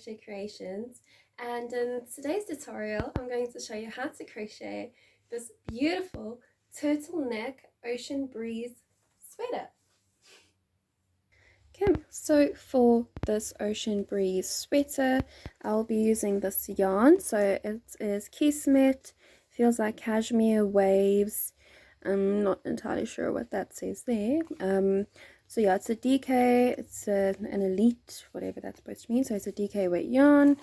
Crochet Creations, and in today's tutorial I'm going to show you how to crochet this beautiful turtleneck ocean breeze sweater. Okay, so for this ocean breeze sweater I'll be using this yarn. So it is Kismet, feels like cashmere waves. I'm not entirely sure what that says there. So yeah, it's a DK, it's an elite, whatever that's supposed to mean. So it's a DK weight yarn,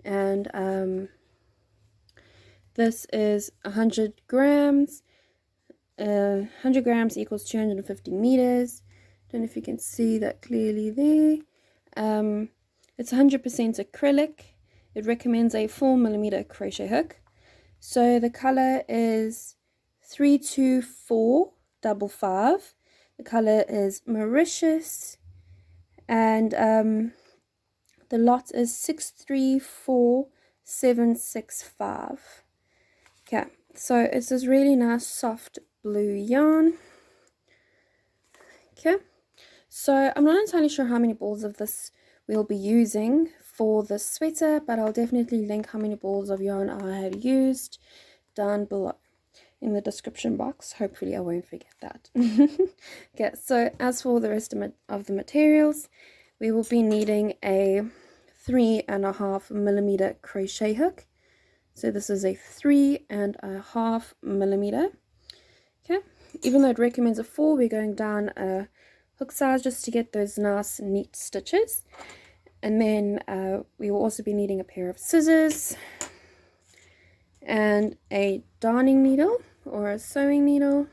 and this is 100 grams. 100 grams equals 250 meters. Don't know if you can see that clearly there. It's 100% acrylic. It recommends a 4mm crochet hook. So the color is 32455. The color is Mauritius, and the lot is 634765. Okay, so it's this really nice soft blue yarn. Okay, so I'm not entirely sure how many balls of this we'll be using for this sweater, but I'll definitely link how many balls of yarn I have used down below in the description box. Hopefully I won't forget that. Okay, so as for the rest of the materials, we will be needing a 3.5mm crochet hook. So this is a 3.5mm. Okay, even though it recommends a 4, we're going down a hook size just to get those nice neat stitches. And then we will also be needing a pair of scissors and a darning needle or a sewing needle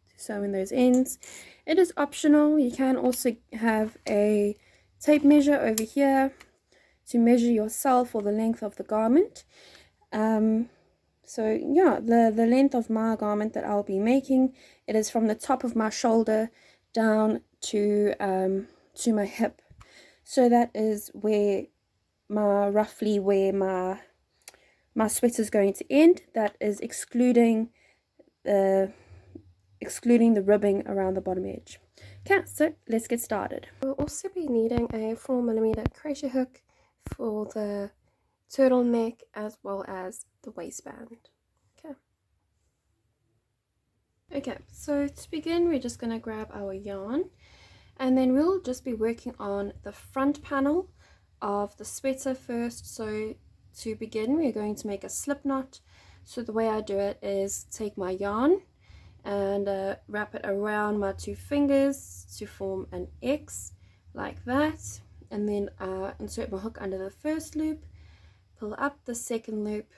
to sew in those ends. It is optional. You can also have a tape measure over here to measure yourself or the length of the garment. So yeah, the length of my garment that I'll be making, it is from the top of my shoulder down to my hip. So that is where roughly where my sweater is going to end. That is excluding the ribbing around the bottom edge. Okay, so let's get started. We'll also be needing a 4mm crochet hook for the turtleneck as well as the waistband. Okay, so to begin we're just going to grab our yarn, and then we'll just be working on the front panel of the sweater first. So to begin we're going to make a slip knot. So the way I do it is take my yarn and wrap it around my 2 fingers to form an X like that, and then insert my hook under the first loop, pull up the second loop,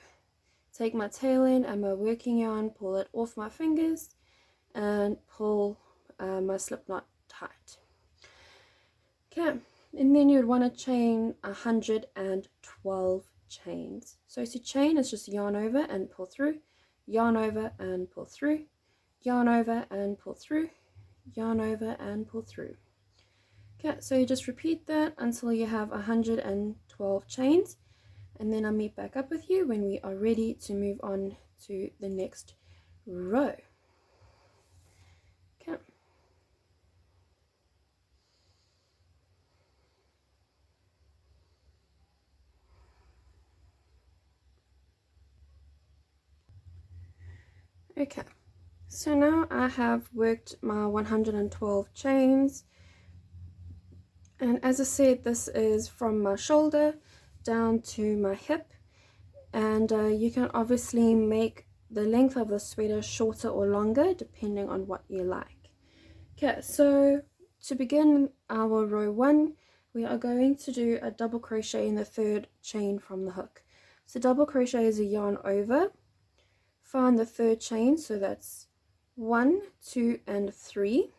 take my tail end and my working yarn, pull it off my fingers and pull my slip knot tight. Okay, and then you'd want to chain 112 chains. So to chain is just yarn over and pull through, yarn over and pull through, yarn over and pull through, yarn over and pull through. Okay, so you just repeat that until you have 112 chains, and then I'll meet back up with you when we are ready to move on to the next row. Okay. Okay, so now I have worked my 112 chains, and as I said, this is from my shoulder down to my hip, and you can obviously make the length of the sweater shorter or longer depending on what you like. Okay, so to begin our row 1, we are going to do a double crochet in the 3rd chain from the hook. So double crochet is a yarn over, find the 3rd chain, so that's 1, 2 and 3,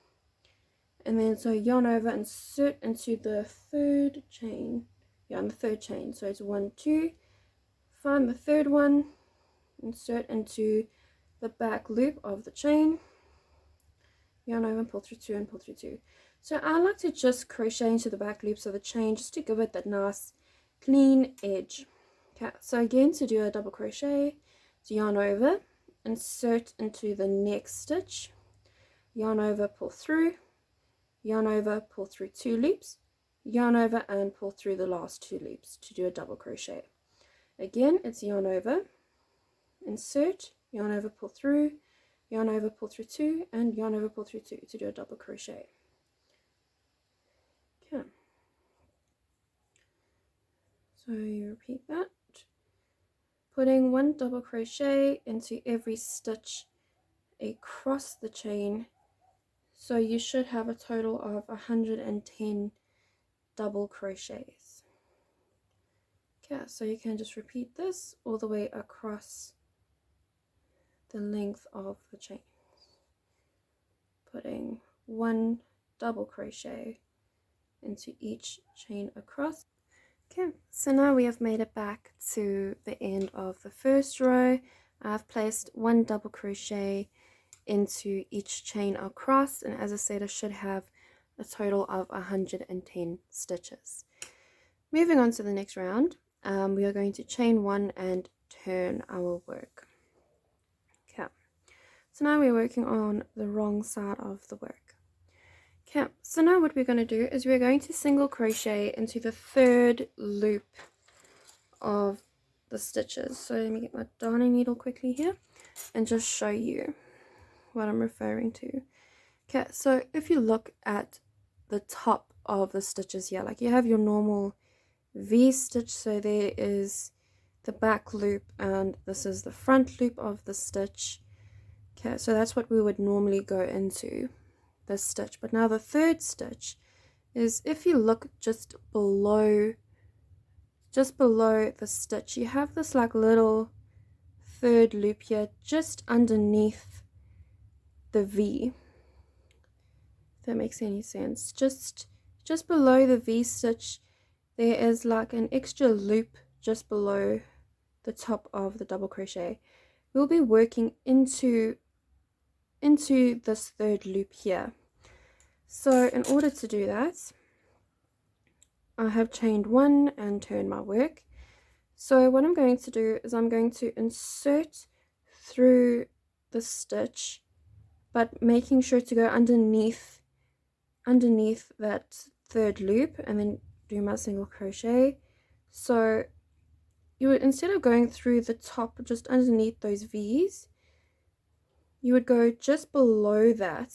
and then so yarn over, insert into the 3rd chain. On the 3rd chain, so it's 1, 2, find the 3rd one, insert into the back loop of the chain, yarn over and pull through 2 and pull through 2. So I like to just crochet into the back loops of the chain just to give it that nice clean edge. Okay, so again, to do a double crochet, so yarn over, insert into the next stitch, yarn over, pull through, yarn over, pull through 2 loops, yarn over and pull through the last 2 loops to do a double crochet. Again, it's yarn over, insert, yarn over, pull through, yarn over, pull through 2, and yarn over, pull through 2 to do a double crochet. Okay, so you repeat that, putting 1 double crochet into every stitch across the chain, so you should have a total of 110 double crochets. Okay, so you can just repeat this all the way across the length of the chain, putting 1 double crochet into each chain across. Okay, so now we have made it back to the end of the first row. I've placed 1 double crochet into each chain across, and as I said, I should have a total of 110 stitches. Moving on to the next round, we are going to chain 1 and turn our work. Okay, so now we're working on the wrong side of the work. Okay, so now what we're going to do is we're going to single crochet into the 3rd loop of the stitches. So let me get my darning needle quickly here and just show you what I'm referring to. Okay, so if you look at the top of the stitches here, like you have your normal V stitch, so there is the back loop and this is the front loop of the stitch. Okay, so that's what we would normally go into this stitch. But now the 3rd stitch is, if you look just below the stitch, you have this like little 3rd loop here just underneath the V, if that makes any sense. Just below the V stitch there is like an extra loop just below the top of the double crochet. We'll be working into this 3rd loop here. So in order to do that, I have chained 1 and turned my work. So what I'm going to do is I'm going to insert through the stitch, but making sure to go underneath that 3rd loop and then do my single crochet. So you would, instead of going through the top just underneath those V's, you would go just below that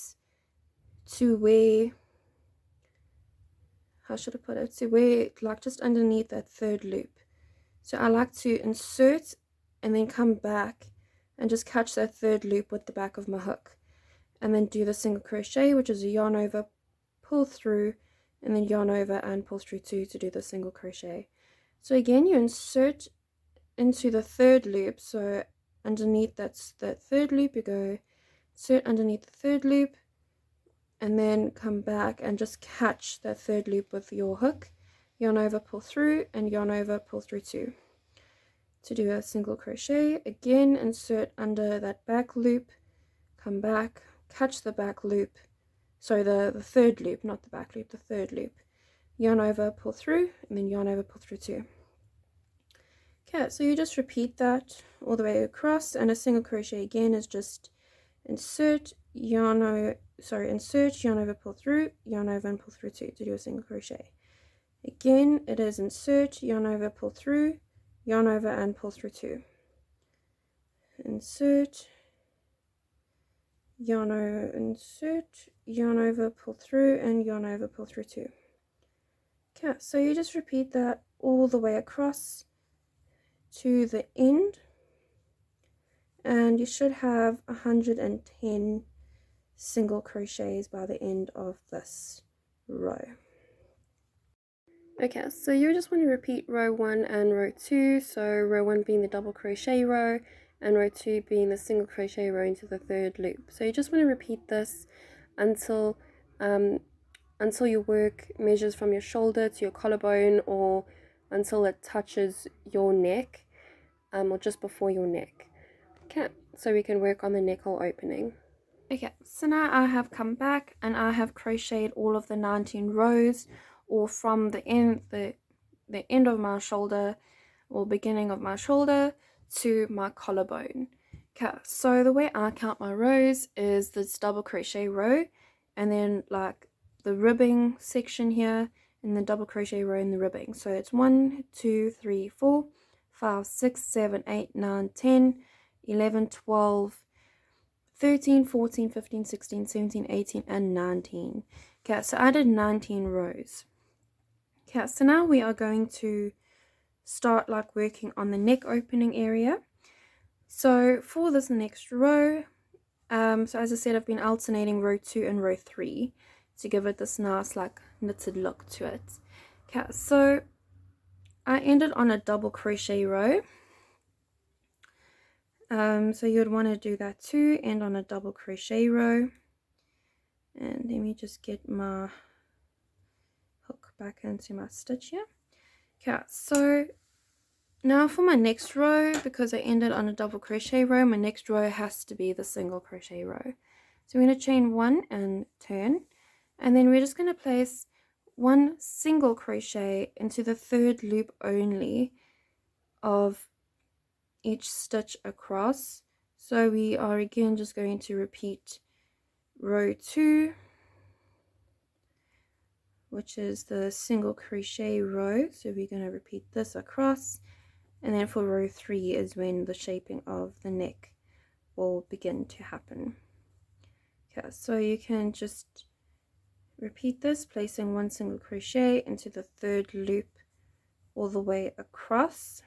to where, how should I put it, to where, like just underneath that 3rd loop. So I like to insert and then come back and just catch that 3rd loop with the back of my hook, and then do the single crochet, which is a yarn over, pull through, and then yarn over and pull through 2 to do the single crochet. So again, you insert into the 3rd loop, so underneath that 3rd loop you go insert underneath the 3rd loop, and then come back and just catch that 3rd loop with your hook, yarn over, pull through, and yarn over, pull through 2 to do a single crochet. Again, insert under that back loop, come back, catch the back loop, sorry, the 3rd loop, not the back loop, the 3rd loop, yarn over, pull through, and then yarn over, pull through 2. Okay, so you just repeat that all the way across, and a single crochet again is just insert, yarn over, insert, yarn over, pull through, yarn over, and pull through 2 to do a single crochet. Again, it is insert, yarn over, pull through, yarn over, and pull through 2. Insert, yarn over, insert, yarn over, pull through, and yarn over, pull through 2. Okay, so you just repeat that all the way across to the end, and you should have 110 single crochets by the end of this row. Okay, so you just want to repeat row 1 and row 2, so row 1 being the double crochet row and row 2 being the single crochet row into the 3rd loop. So you just want to repeat this until your work measures from your shoulder to your collarbone, or until it touches your neck, or just before your neck. Okay, so we can work on the neck hole opening. Okay, so now I have come back and I have crocheted all of the 19 rows, or from the end of my shoulder or beginning of my shoulder to my collarbone. Okay, so the way I count my rows is this double crochet row, and then like the ribbing section here, in the double crochet row in the ribbing. So it's 1 2 3 4 5 6 7 8 9 10 11 12 13 14 15 16 17 18 and 19. Okay, so I did 19 rows. Okay, so now we are going to start like working on the neck opening area. So for this next row, so as I said, I've been alternating row 2 and row 3 to give it this nice like knitted look to it. Okay, so I ended on a double crochet row. So you'd want to do that too, end on a double crochet row. And let me just get my hook back into my stitch here. Okay, so now for my next row, because I ended on a double crochet row, my next row has to be the single crochet row. So we're going to chain 1 and turn, and then we're just going to place 1 single crochet into the 3rd loop only of each stitch across. So we are again just going to repeat row 2, which is the single crochet row. So we're going to repeat this across, and then for row 3 is when the shaping of the neck will begin to happen. Okay, so you can just repeat this, placing 1 single crochet into the 3rd loop all the way across.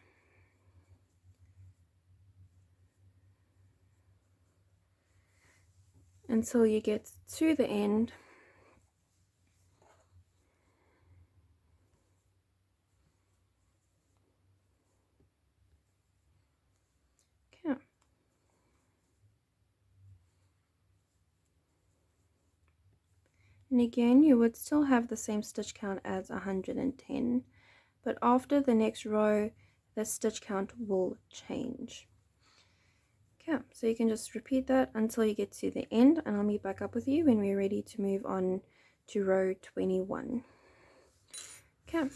Until you get to the end. Okay. And again, you would still have the same stitch count as 110, but after the next row, the stitch count will change. Okay, so you can just repeat that until you get to the end, and I'll meet back up with you when we're ready to move on to row 21. Okay.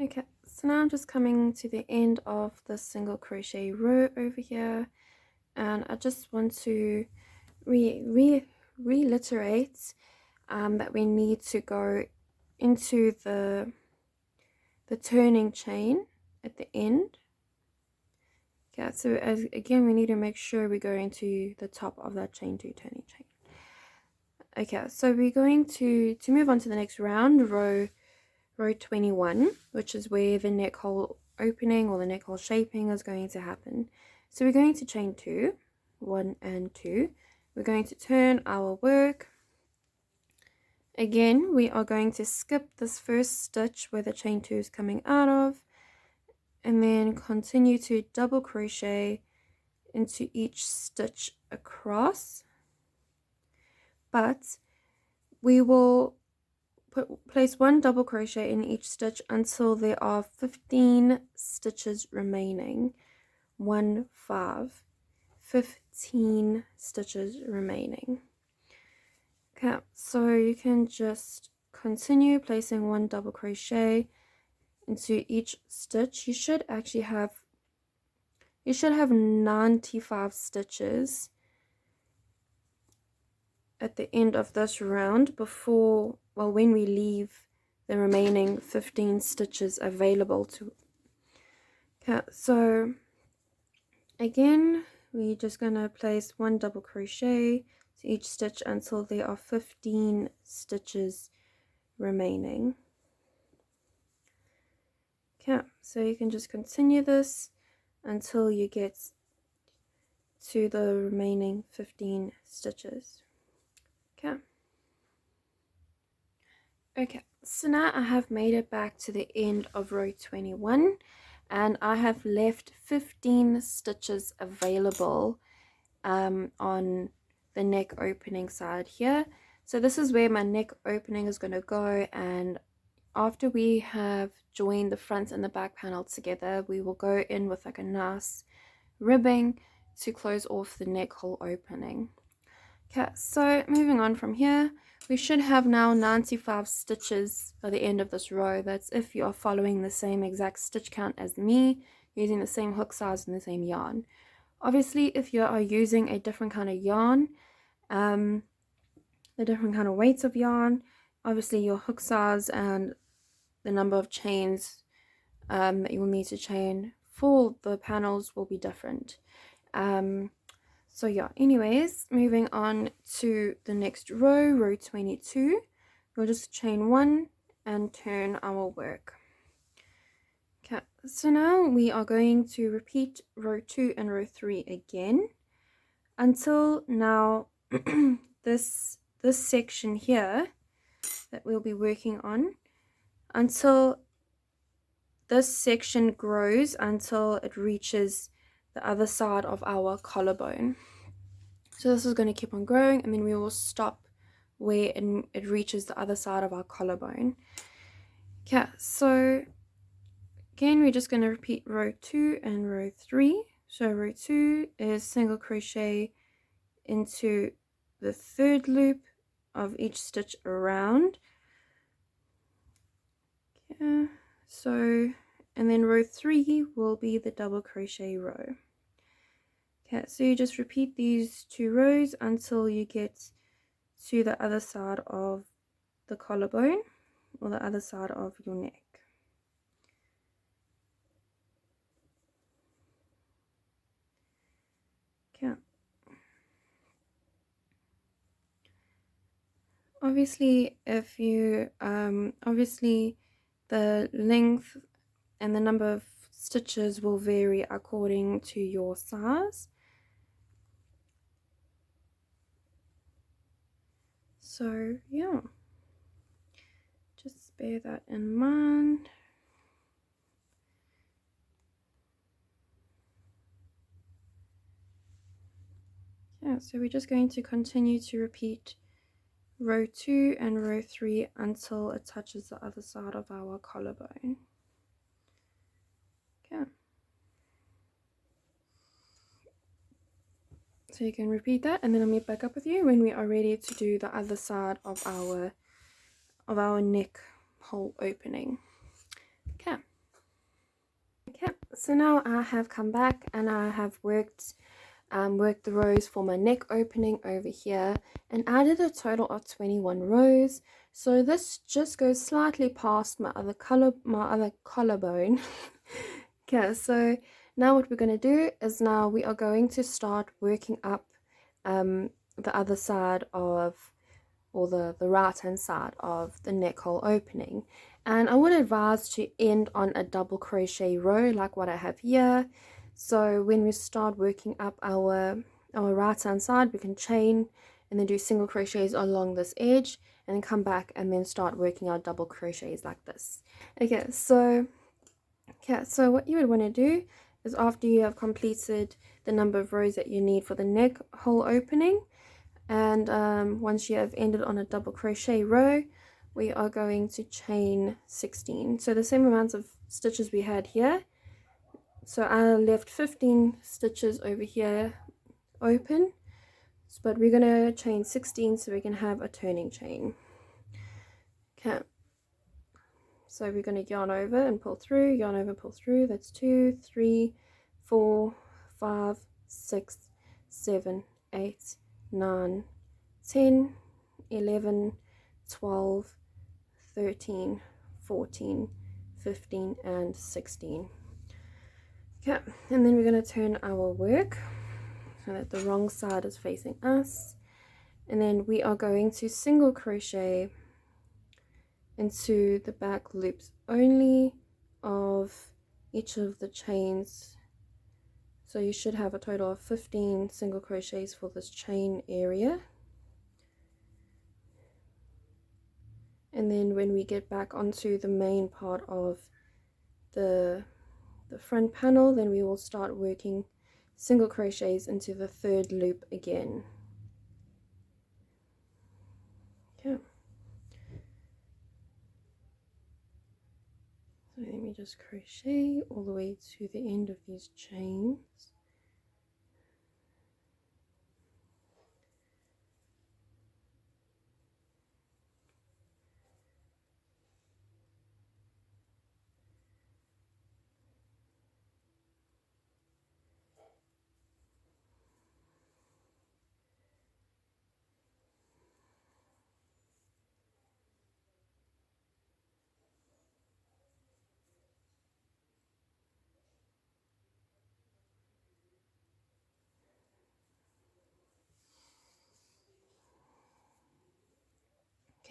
Okay, so now I'm just coming to the end of the single crochet row over here, and I just want to reiterate that we need to go into the turning chain at the end. Okay, so again, we need to make sure we go into the top of that chain 2 turning chain. Okay, so we're going to move on to the next round, row 21, which is where the neck hole opening or the neck hole shaping is going to happen. So we're going to chain 2, 1 and 2. We're going to turn our work. Again, we are going to skip this first stitch where the chain 2 is coming out of, and then continue to double crochet into each stitch across. But we will place 1 double crochet in each stitch until there are 15 stitches remaining. 1 5 15 stitches remaining. Okay, so you can just continue placing 1 double crochet into each stitch. You should actually have 95 stitches at the end of this round before, well, when we leave the remaining 15 stitches available to. Okay, so again, we're just going to place 1 double crochet to each stitch until there are 15 stitches remaining. Okay, so you can just continue this until you get to the remaining 15 stitches. Okay, so now I have made it back to the end of row 21, and I have left 15 stitches available on the neck opening side here. So this is where my neck opening is going to go, and after we have joined the front and the back panel together, we will go in with like a nice ribbing to close off the neck hole opening. Okay, so moving on from here, we should have now 95 stitches by the end of this row. That's if you are following the same exact stitch count as me, using the same hook size and the same yarn. Obviously, if you are using a different kind of yarn, the different kind of weights of yarn, obviously your hook size and the number of chains that you will need to chain for the panels will be different. So yeah, anyways, moving on to the next row, row 22. We'll just chain 1 and turn our work. Okay, so now we are going to repeat row 2 and row 3 again until now this section here that we'll be working on, until this section grows until it reaches the other side of our collarbone. So this is going to keep on growing, and then we will stop where it reaches the other side of our collarbone. Okay, so again we're just going to repeat row 2 and row 3. So row 2 is single crochet into the third loop of each stitch around. Okay, so and then row 3 will be the double crochet row. Okay, so you just repeat these 2 rows until you get to the other side of the collarbone or the other side of your neck. Okay. Obviously, if you obviously the length and the number of stitches will vary according to your size. So yeah, just bear that in mind. Yeah, so we're just going to continue to repeat row 2 and row 3 until it touches the other side of our collarbone. Okay. So you can repeat that, and then I'll meet back up with you when we are ready to do the other side of our neck hole opening. Okay. Okay, so now I have come back and I have worked the rows for my neck opening over here, and added a total of 21 rows. So this just goes slightly past my other collarbone. Okay, so now what we're going to do is now we are going to start working up the other side of, or the right hand side of the neck hole opening, and I would advise to end on a double crochet row like what I have here. So when we start working up our right hand side, we can chain and then do single crochets along this edge, and then come back and then start working our double crochets like this. Okay, so what you would want to do is, after you have completed the number of rows that you need for the neck hole opening, and once you have ended on a double crochet row, we are going to chain 16. So the same amounts of stitches we had here. So I left 15 stitches over here open, but we're going to chain 16 so we can have a turning chain. Okay, so we're going to yarn over and pull through, yarn over, pull through. That's 2, 3, 4, 5, 6, 7, 8, 9, 10, 11, 12, 13, 14, 15, and 16. Okay, and then we're going to turn our work so that the wrong side is facing us, and then we are going to single crochet into the back loops only of each of the chains. So you should have a total of 15 single crochets for this chain area, and then when we get back onto the main part of the front panel, then we will start working single crochets into the third loop again. Okay, so let me just crochet all the way to the end of these chains.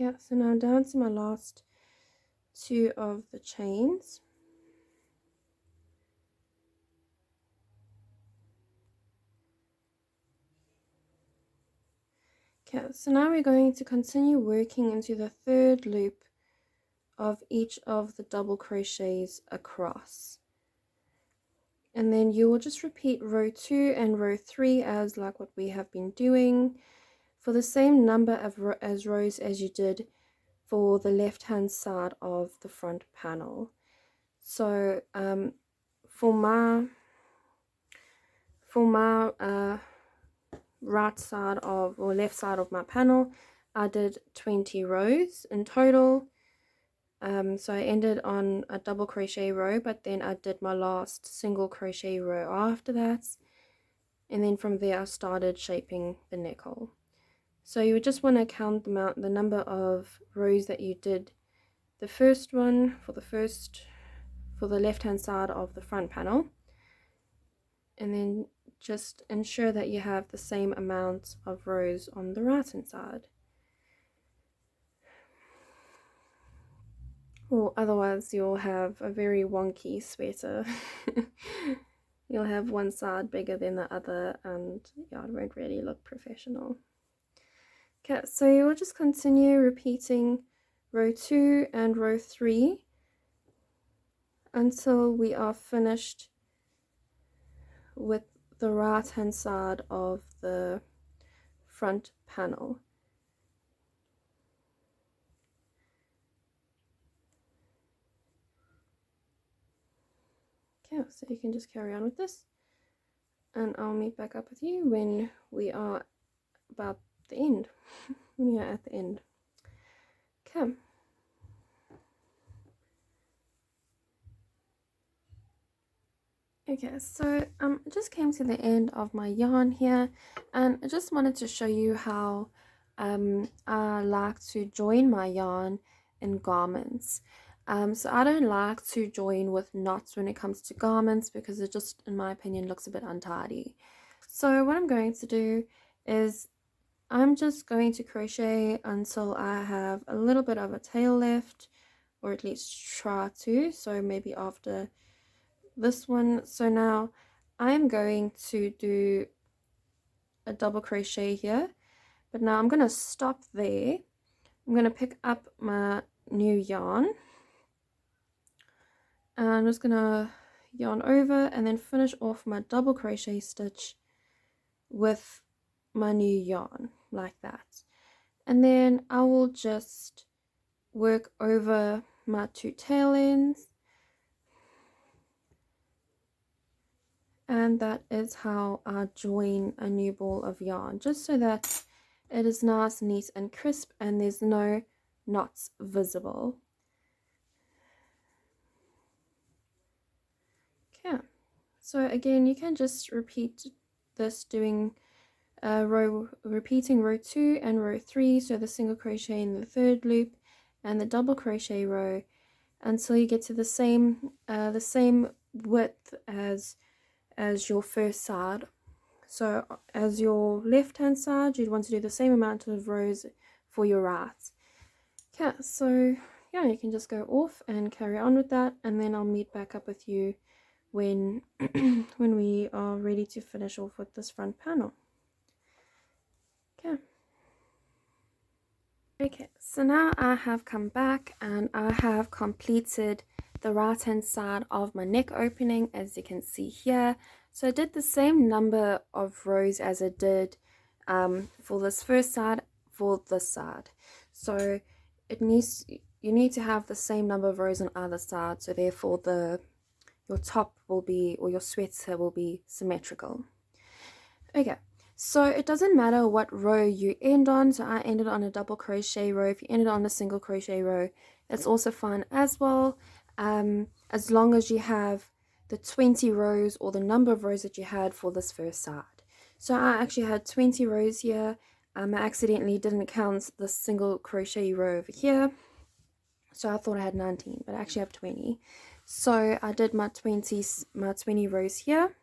Okay, so now down to my last two of the chains. Okay, so now we're going to continue working into the third loop of each of the double crochets across. And then you will just repeat row 2 and row 3 as like what we have been doing for the same number of rows as you did for the left hand side of the front panel. So for my right side of or left side of my panel, I did 20 rows in total. So I ended on a double crochet row, but then I did my last single crochet row after that, and then from there I started shaping the neck hole. So you would just want to count the number of rows that you did the first one for the left hand side of the front panel, and then just ensure that you have the same amount of rows on the right hand side, or otherwise you'll have a very wonky sweater. You'll have one side bigger than the other, and yeah, it won't really look professional. Okay, so you will just continue repeating row 2 and row 3 until we are finished with the right hand side of the front panel. Okay, so you can just carry on with this, and I'll meet back up with you when we are about the end. When you're at the end. Okay. Okay, so I just came to the end of my yarn here, and I just wanted to show you how I like to join my yarn in garments. So I don't like to join with knots when it comes to garments because it just, in my opinion, looks a bit untidy. So what I'm going to do is I'm just going to crochet until I have a little bit of a tail left, or at least try to, so maybe after this one. So now I'm going to do a double crochet here, but now I'm going to stop there. I'm going to pick up my new yarn, and I'm just going to yarn over and then finish off my double crochet stitch with my new yarn like that, and then I will just work over my two tail ends, and that is how I join a new ball of yarn, just so that it is nice, neat and crisp and there's no knots visible. Okay, so again you can just repeat this, doing repeating row 2 and row 3, so the single crochet in the third loop and the double crochet row, until you get to the same width as your first side. So as your left hand side, you'd want to do the same amount of rows for your right. Okay, so yeah, you can just go off and carry on with that, and then I'll meet back up with you when when we are ready to finish off with this front panel. Okay, so now I have come back and I have completed the right hand side of my neck opening, as you can see here. So I did the same number of rows as I did for this first side for this side. So you need to have the same number of rows on either side, so therefore your top will be, or your sweater will be, symmetrical. Okay, so it doesn't matter what row you end on. So I ended on a double crochet row. If you ended on a single crochet row, that's also fine as well, as long as you have the 20 rows or the number of rows that you had for this first side. So I actually had 20 rows here. I accidentally didn't count the single crochet row over here, so I thought I had 19, but I actually have 20. So I did my 20 rows here.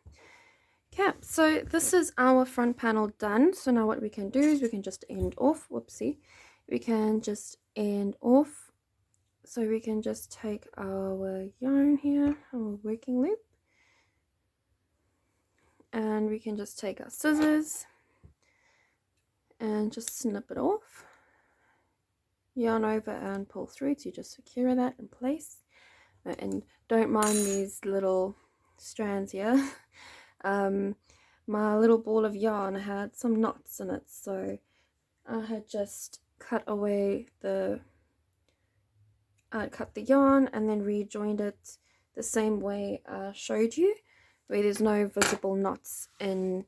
Okay, so this is our front panel done. So now what we can do is we can just end off, whoopsie, we can just end off. So we can just take our yarn here, our working loop, and we can just take our scissors and just snip it off, yarn over and pull through to just secure that in place. And don't mind these little strands here. My little ball of yarn had some knots in it, so I had just cut away cut the yarn and then rejoined it the same way I showed you, where there's no visible knots in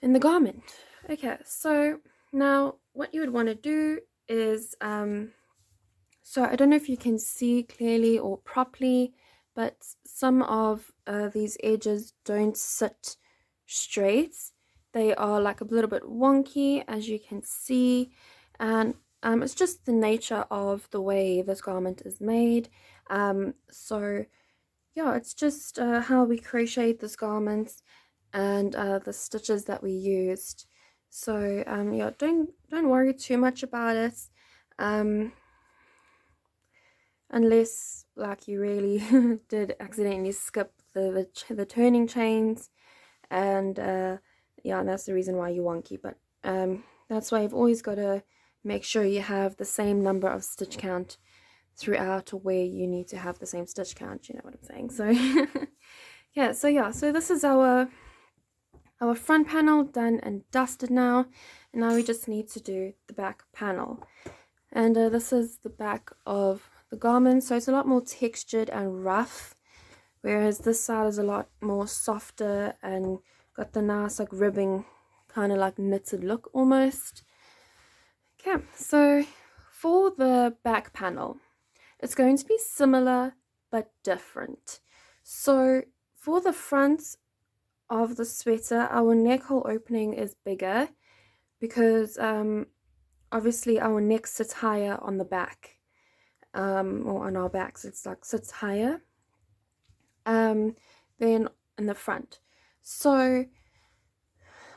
the garment. Okay, so now what you would want to do is so I don't know if you can see clearly or properly, but some of these edges don't sit straight. They are like a little bit wonky, as you can see, and it's just the nature of the way this garment is made. So yeah, it's just how we crocheted this garment and the stitches that we used. So yeah, don't worry too much about it. Unless like you really did accidentally skip the turning chains, and yeah, and that's the reason why you're wonky. But that's why you've always got to make sure you have the same number of stitch count throughout, or where you need to have the same stitch count, you know what I'm saying. So yeah, so this is our front panel done and dusted now, and now we just need to do the back panel. And this is the back of the garment, so it's a lot more textured and rough, whereas this side is a lot more softer and got the nice like ribbing, kind of like knitted look almost. Okay, so for the back panel, it's going to be similar but different. So for the front of the sweater, our neck hole opening is bigger because obviously our neck sits higher on the back, or on our backs, it's like sits higher than in the front. So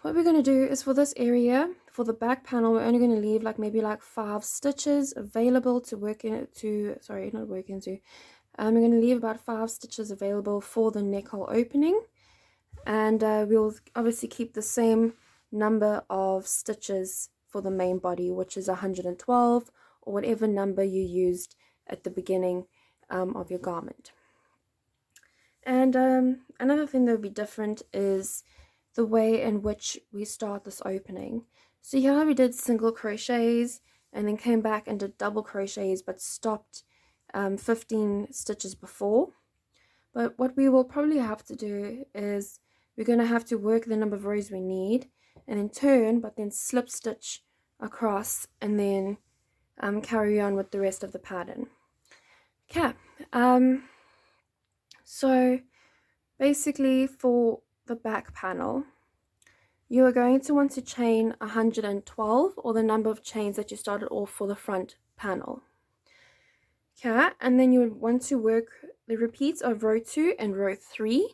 what we're going to do is, for this area, for the back panel, we're only going to leave like maybe like 5 stitches available to work into, sorry, not work into. We're going to leave about 5 stitches available for the neck hole opening, and we'll obviously keep the same number of stitches for the main body, which is 112, or whatever number you used at the beginning of your garment. And another thing that would be different is the way in which we start this opening. So here we did single crochets and then came back and did double crochets, but stopped 15 stitches before. But what we will probably have to do is we're going to have to work the number of rows we need and then turn, but then slip stitch across and then carry on with the rest of the pattern. Okay, so basically for the back panel, you are going to want to chain 112, or the number of chains that you started off for the front panel. Okay, and then you would want to work the repeats of row 2 and row 3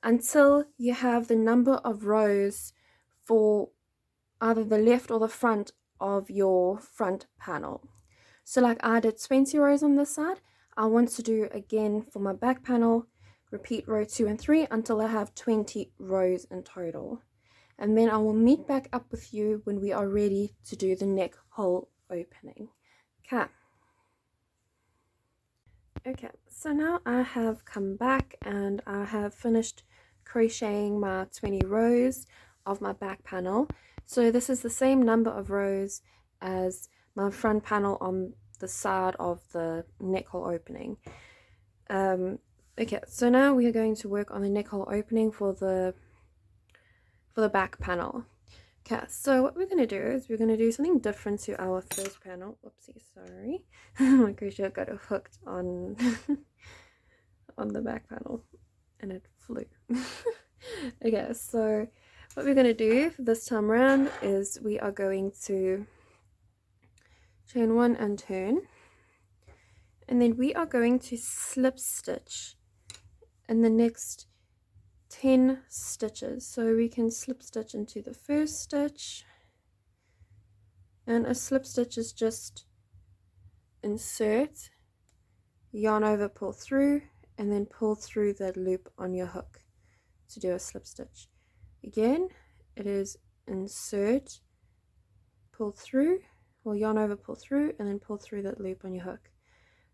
until you have the number of rows for either the left or the front of your front panel. So like I did 20 rows on this side, I want to do again for my back panel, repeat row 2 and 3 until I have 20 rows in total. And then I will meet back up with you when we are ready to do the neck hole opening. Okay, so now I have come back and I have finished crocheting my 20 rows of my back panel. So this is the same number of rows as my front panel on the side of the neck hole opening. Okay, so now we are going to work on the neck hole opening for the back panel. Okay, so what we're going to do is we're going to do something different to our first panel. Whoopsie, sorry. My crochet got hooked on on the back panel and it flew. Okay, so what we're going to do this time around is we are going to chain 1 and turn, and then we are going to slip stitch in the next 10 stitches. So we can slip stitch into the first stitch, and a slip stitch is just insert, yarn over, pull through, and then pull through the loop on your hook to do a slip stitch. Again, it is insert, pull through, or yarn over, pull through, and then pull through that loop on your hook.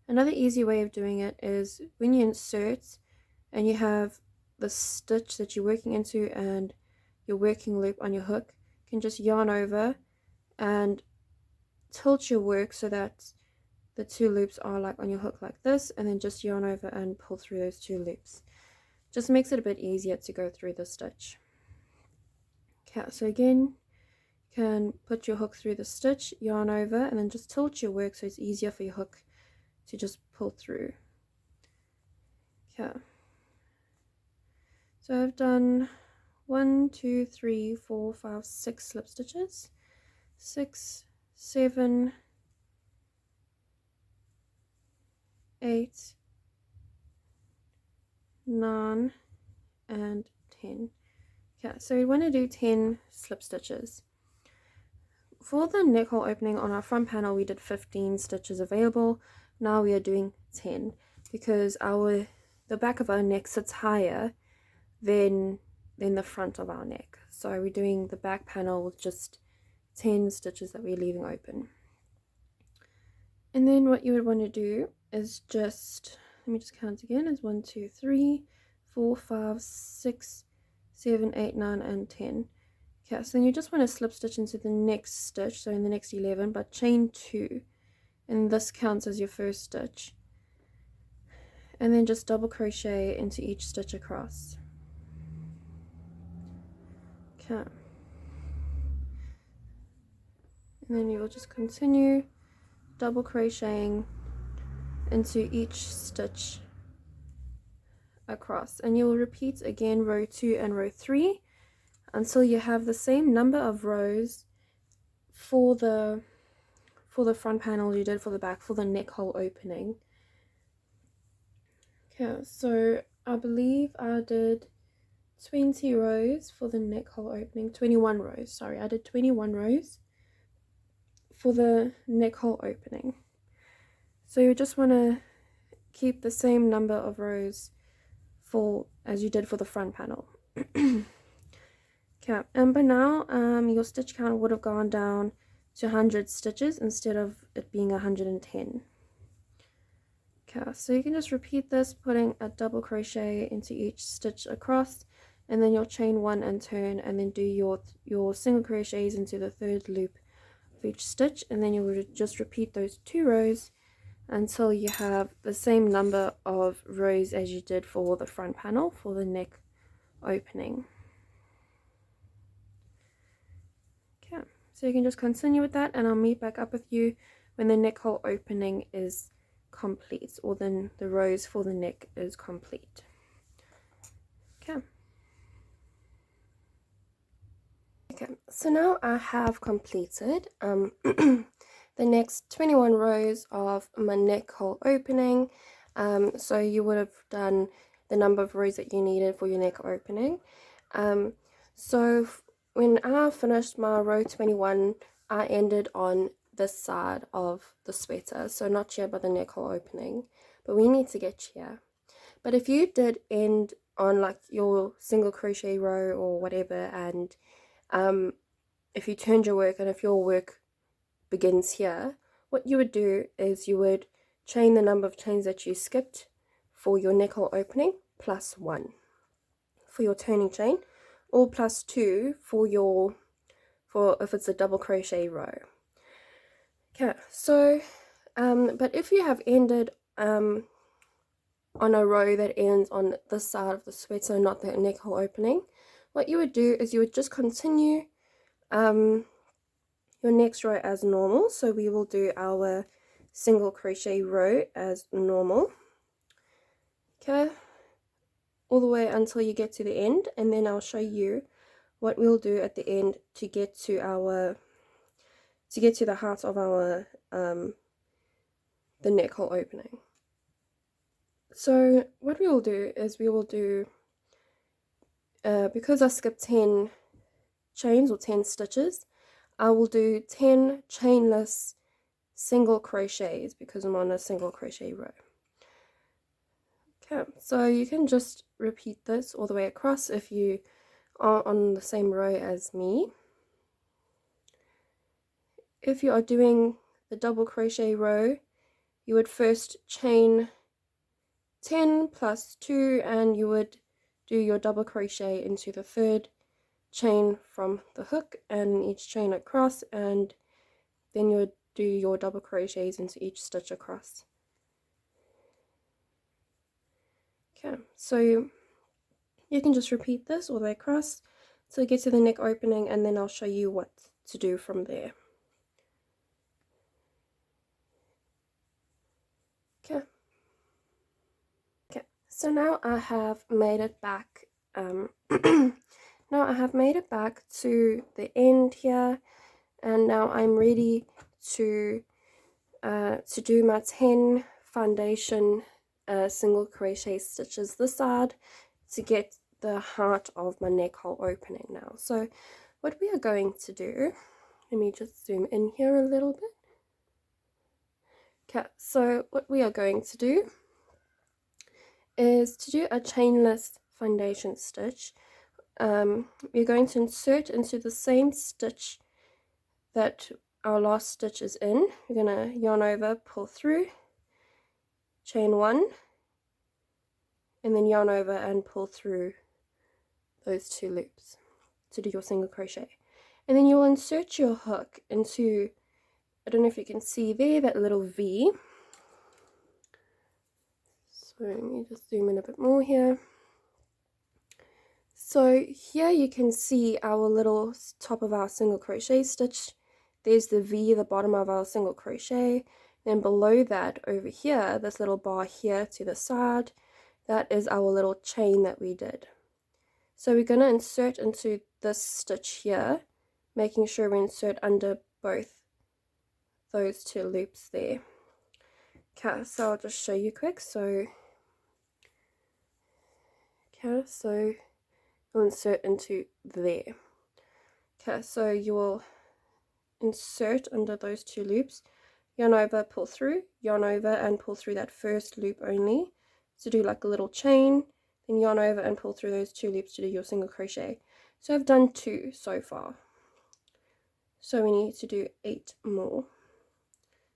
Another easy way of doing it is when you insert and you have the stitch that you're working into and your working loop on your hook, you can just yarn over and tilt your work so that the two loops are like on your hook like this, and then just yarn over and pull through those two loops. Just makes it a bit easier to go through the stitch. Okay, so again, you can put your hook through the stitch, yarn over, and then just tilt your work so it's easier for your hook to just pull through. Okay, so I've done 1, 2, 3, 4, 5, 6 slip stitches, 6, 7, 8, 9, and 10. Okay, so we want to do 10 slip stitches. For the neck hole opening on our front panel, we did 15 stitches available. Now we are doing 10 because the back of our neck sits higher than the front of our neck. So we're doing the back panel with just 10 stitches that we're leaving open. And then what you would want to do is just, let me just count again, is 1, 2, 3, 4, 5, 6, 7, 8, 9, and 10. Okay, so then you just want to slip stitch into the next stitch, so in the next 11, but chain 2, and this counts as your first stitch. And then just double crochet into each stitch across. Okay. And then you will just continue double crocheting into each stitch across, and you will repeat again row 2 and row 3 until you have the same number of rows for the front panel you did for the back, for the neck hole opening. Okay, so I believe I did 20 rows for the neck hole opening, 21 rows, sorry, I did 21 rows for the neck hole opening. So you just want to keep the same number of rows as you did for the front panel. Okay, and by now your stitch count would have gone down to 100 stitches instead of it being 110. Okay, so you can just repeat this, putting a double crochet into each stitch across, and then you'll chain 1 and turn, and then do your single crochets into the third loop of each stitch, and then you will just repeat those 2 rows until you have the same number of rows as you did for the front panel for the neck opening. Okay, so you can just continue with that, and I'll meet back up with you when the neck hole opening is complete, or then the rows for the neck is complete. Okay. Okay, so now I have completed the next 21 rows of my neck hole opening. So you would have done the number of rows that you needed for your neck opening. So when I finished my row 21, I ended on this side of the sweater, so not here by the neck hole opening, but we need to get here. But if you did end on like your single crochet row or whatever, and if you turned your work, and if your work begins here, what you would do is you would chain the number of chains that you skipped for your neck hole opening plus 1 for your turning chain, or plus 2 for if it's a double crochet row. Okay, so but if you have ended on a row that ends on this side of the sweater, not the neck hole opening, what you would do is you would just continue your next row as normal. So we will do our single crochet row as normal, okay, all the way until you get to the end, and then I'll show you what we'll do at the end to get to the heart of our the neck hole opening. So what we will do is we will do because I skipped 10 chains or 10 stitches, I will do 10 chainless single crochets because I'm on a single crochet row. Okay, so you can just repeat this all the way across if you are on the same row as me. If you are doing the double crochet row, you would first chain 10 plus 2 and you would do your double crochet into the third chain from the hook and each chain across, and then you would do your double crochets into each stitch across. Okay, so you can just repeat this all the way across till you get to the neck opening, and then I'll show you what to do from there. Okay. Okay, so now I have made it back. Now I have made it back to the end here, and now I'm ready to do my 10 foundation single crochet stitches this side to get the heart of my neck hole opening now. So what we are going to do, let me just zoom in here a little bit. Okay, so what we are going to do is to do a chainless foundation stitch. We're going to insert into the same stitch that our last stitch is in. We're going to yarn over, pull through, chain 1, and then yarn over and pull through those 2 loops to do your single crochet. And then you'll insert your hook into, I don't know if you can see there, that little V. So let me just zoom in a bit more here. So here you can see our little top of our single crochet stitch. There's the V, the bottom of our single crochet. Then below that, over here, this little bar here to the side, that is our little chain that we did. So we're going to insert into this stitch here, making sure we insert under both those 2 loops there. Okay, so I'll just show you quick. So you'll insert into there. Okay, so you will insert under those 2 loops, yarn over, pull through, yarn over and pull through that first loop only to do like a little chain, then yarn over and pull through those 2 loops to do your single crochet. So I've done 2 so far, so we need to do 8 more.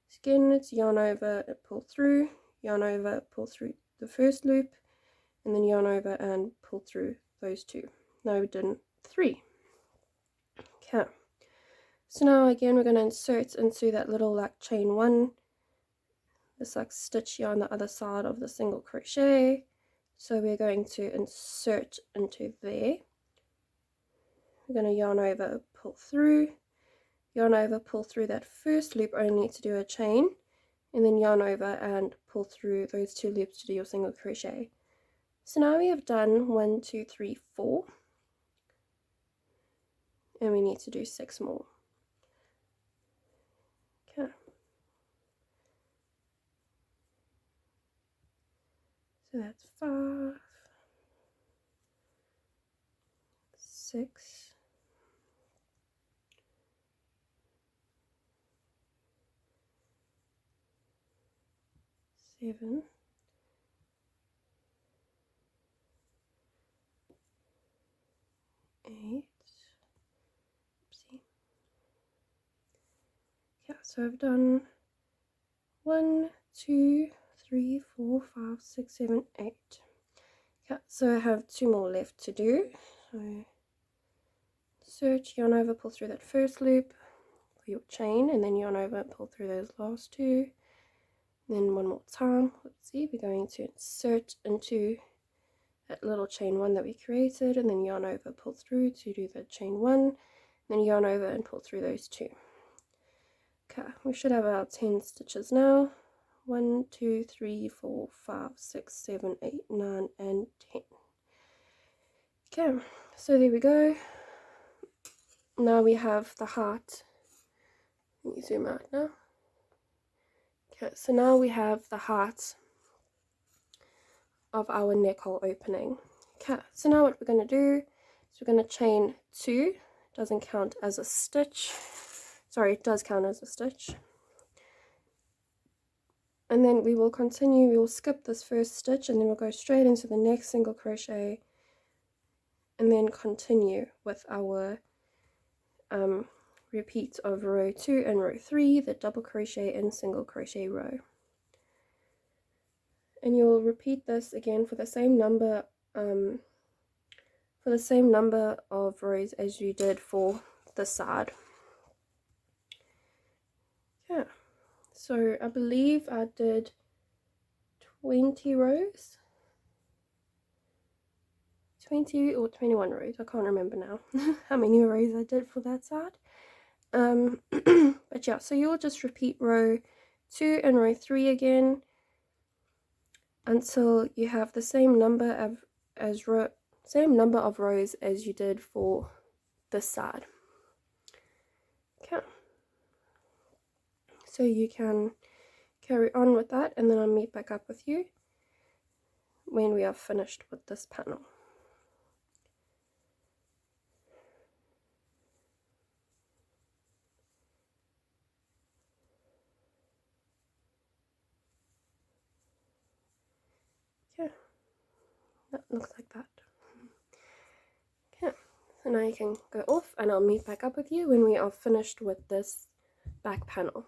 So again, it's yarn over and pull through, yarn over, pull through the first loop, and then yarn over and pull through those 2. Now we've done 3. Okay, so now again we're going to insert into that little like chain 1, this like stitch here on the other side of the single crochet. So we're going to insert into there. We're going to yarn over, pull through, yarn over, pull through that first loop only to do a chain, and then yarn over and pull through those 2 loops to do your single crochet. So now we have done 1, 2, 3, 4, and we need to do 6 more. Okay. So that's 5, 6, 7, 8. Oopsie. Yeah, so I've done 1, 2, 3, 4, 5, 6, 7, 8. Yeah, so I have 2 more left to do. So insert, yarn over, pull through that first loop for your chain, and then yarn over and pull through those last 2. Then one more time, let's see, we're going to insert into that little chain 1 that we created, and then yarn over, pull through to do the chain 1, then yarn over and pull through those 2. Okay, we should have our 10 stitches now. 1, 2, 3, 4, 5, 6, 7, 8, 9, and 10. Okay, so there we go. Now we have the heart. Let me zoom out now. Okay, so now we have the heart of our neck hole opening. Okay, so now what we're going to do is we're going to chain 2. Doesn't count as a stitch. Sorry, it does count as a stitch. And then we will continue, we will skip this first stitch and then we'll go straight into the next single crochet and then continue with our repeats of row 2 and row 3, the double crochet and single crochet row. And you'll repeat this again for the same number of rows as you did for the side. Yeah, so I believe I did 20 rows, 20 or 21 rows, I can't remember now how many rows I did for that side. But yeah, so you'll just repeat row 2 and row 3 again until you have the same number of rows as you did for this side. Okay, so you can carry on with that, and then I'll meet back up with you when we are finished with this panel. Okay, that looks like that. Okay, so now you can go off and I'll meet back up with you when we are finished with this back panel.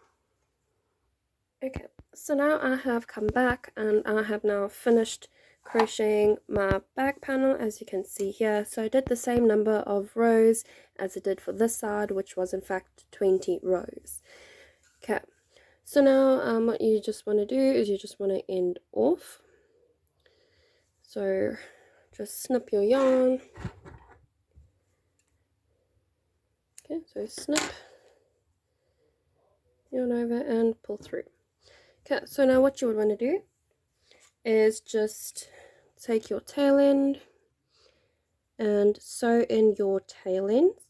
Okay, so now I have come back and I have now finished crocheting my back panel, as you can see here. So I did the same number of rows as I did for this side, which was in fact 20 rows. Okay, so now what you just want to do is you just want to end off. So just snip your yarn. Okay, so snip yarn over and pull through. Okay, so now what you would want to do is just take your tail end and sew in your tail ends.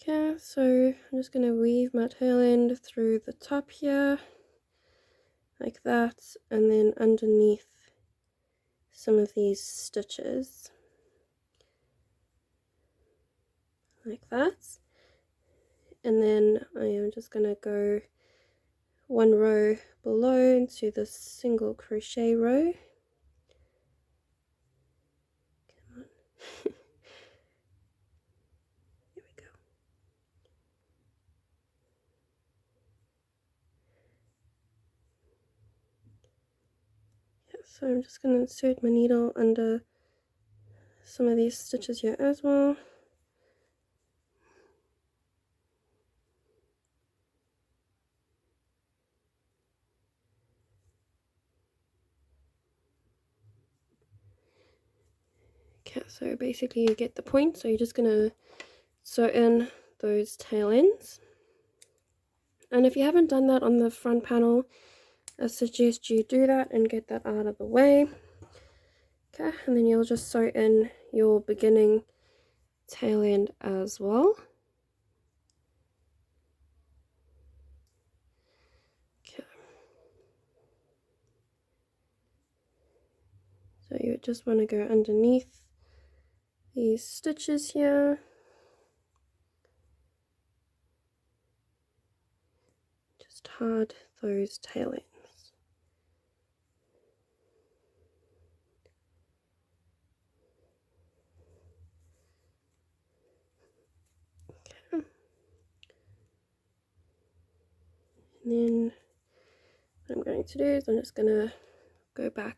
Okay, so I'm just going to weave my tail end through the top here, like that, and then underneath some of these stitches, like that. And then I am just going to go one row below into the single crochet row. Come on. Here we go. Yeah, so I'm just going to insert my needle under some of these stitches here as well. Okay, so basically you get the point. So you're just going to sew in those tail ends. And if you haven't done that on the front panel, I suggest you do that and get that out of the way. Okay, and then you'll just sew in your beginning tail end as well. Okay. So you just want to go underneath these stitches here. Just hide those tail ends. Okay. And then what I'm going to do is I'm just going to go back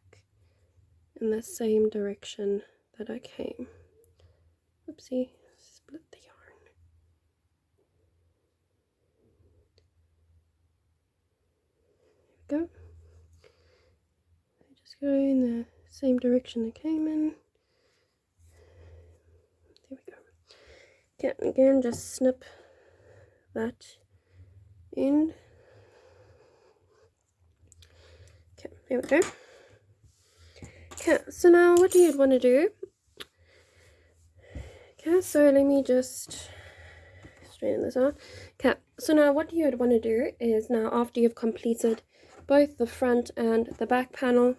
in the same direction that I came. Oopsie, split the yarn. There we go. Just go in the same direction I came in. There we go. Okay, again, just snip that end. Okay, there we go. Okay, so now what do you want to do? Okay, so let me just straighten this out. Okay, so now what you would want to do is, now after you've completed both the front and the back panel,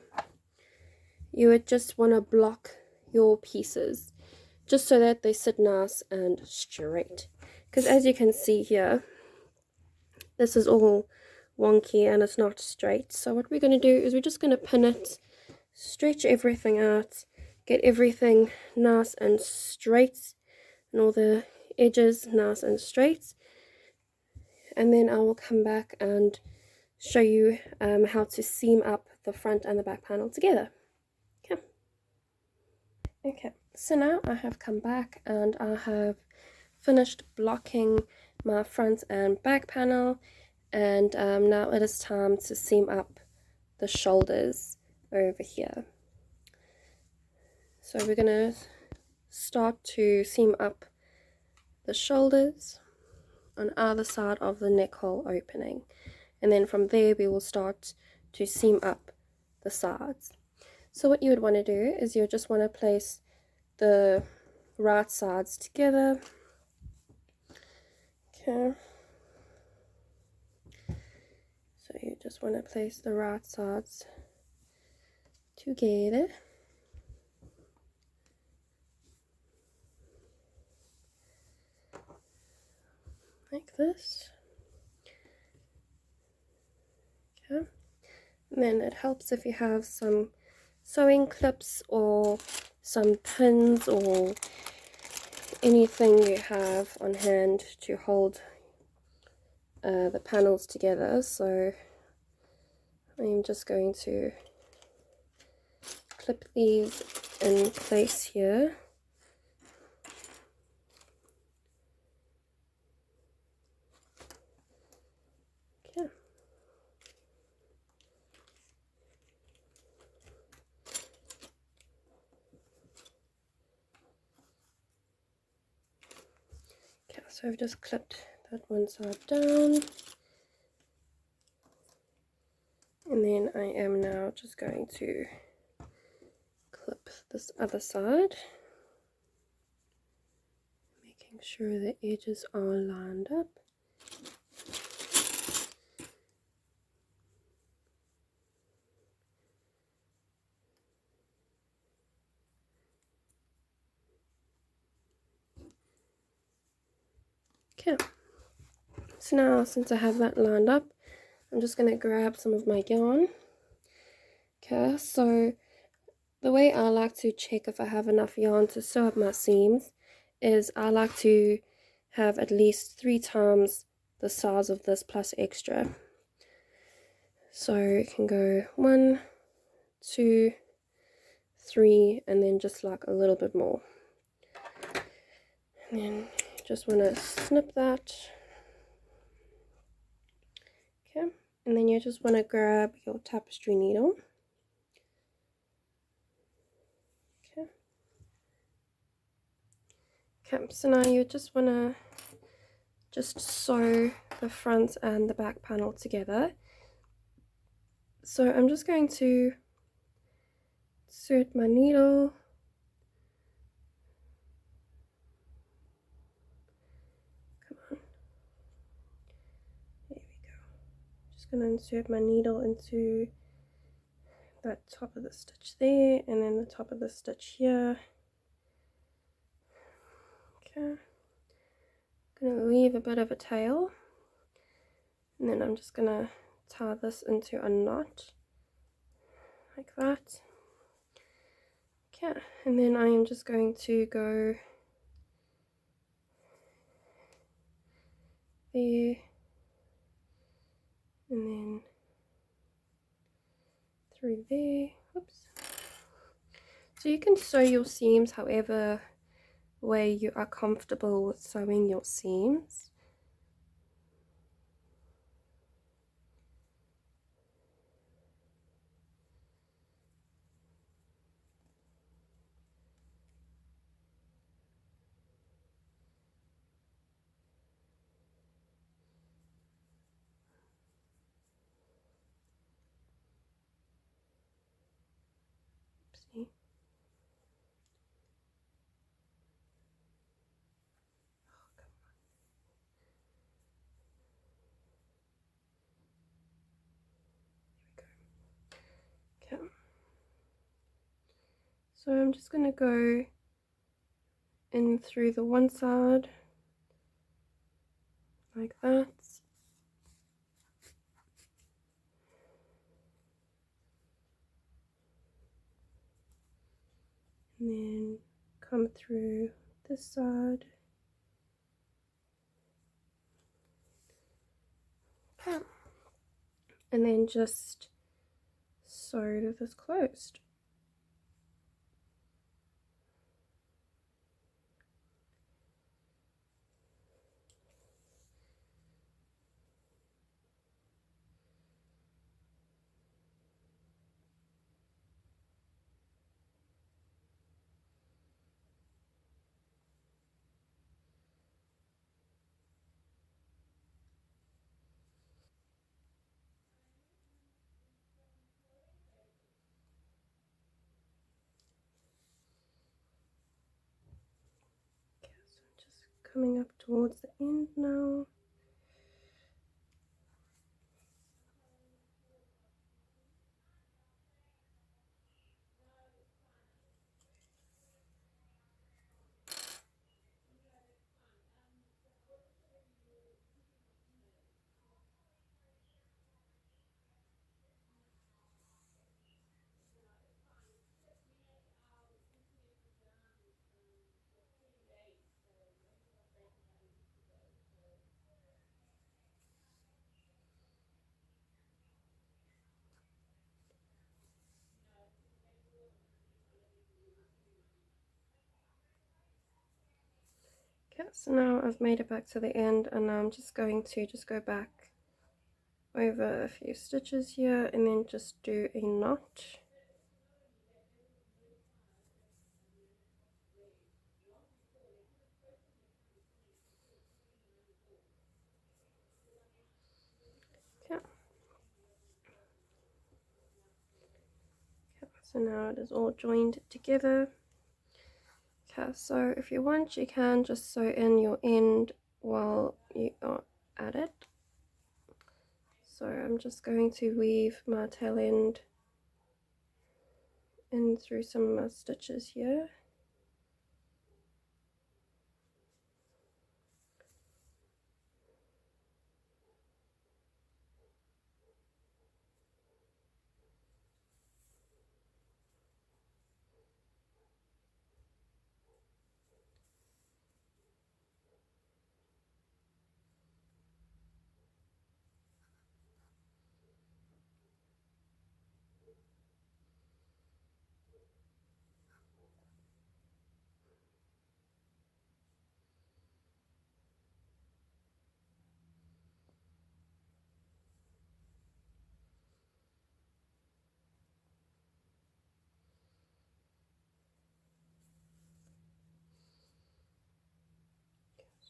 you would just want to block your pieces just so that they sit nice and straight. Because as you can see here, this is all wonky and it's not straight. So what we're going to do is we're just going to pin it, stretch everything out, get everything nice and straight, and all the edges nice and straight, and then I will come back and show you how to seam up the front and the back panel together. Okay, so now I have come back and I have finished blocking my front and back panel, and now it is time to seam up the shoulders over here. So we're going to start to seam up the shoulders on either side of the neck hole opening, and then from there we will start to seam up the sides. So what you would want to do is you just want to place the right sides together. Okay, so you just want to place the right sides together. Like this. Okay, and then it helps if you have some sewing clips or some pins or anything you have on hand to hold the panels together. So I'm just going to clip these in place here. Okay. Okay, so I've just clipped that one side down, and then I am now just going to clip this other side, making sure the edges are lined up. Okay, so now since I have that lined up, I'm just going to grab some of my yarn. Okay, so the way I like to check if I have enough yarn to sew up my seams is I like to have at least 3 times the size of this plus extra. So you can go 1, 2, 3, and then just like a little bit more. And then you just want to snip that. Okay, and then you just want to grab your tapestry needle. Okay, so now you just want to just sew the front and the back panel together. So I'm just going to insert my needle. Come on. There we go. Just going to insert my needle into that top of the stitch there, and then the top of the stitch here. Okay. Going to leave a bit of a tail, and then I'm just going to tie this into a knot like that. Okay, and then I am just going to go there, and then through there. Oops. So you can sew your seams however way you are comfortable with sewing your seams. Oopsie. Okay, so I'm just going to go in through the one side like that, and then come through this side. Okay. And then just sew this closed. Okay, so I'm just coming up towards the end now. Okay, so now I've made it back to the end, and now I'm just going to go back over a few stitches here and then just do a knot. Okay. Okay, so now it is all joined together. Okay, so if you want, you can just sew in your end while you are at it. So I'm just going to weave my tail end in through some of my stitches here.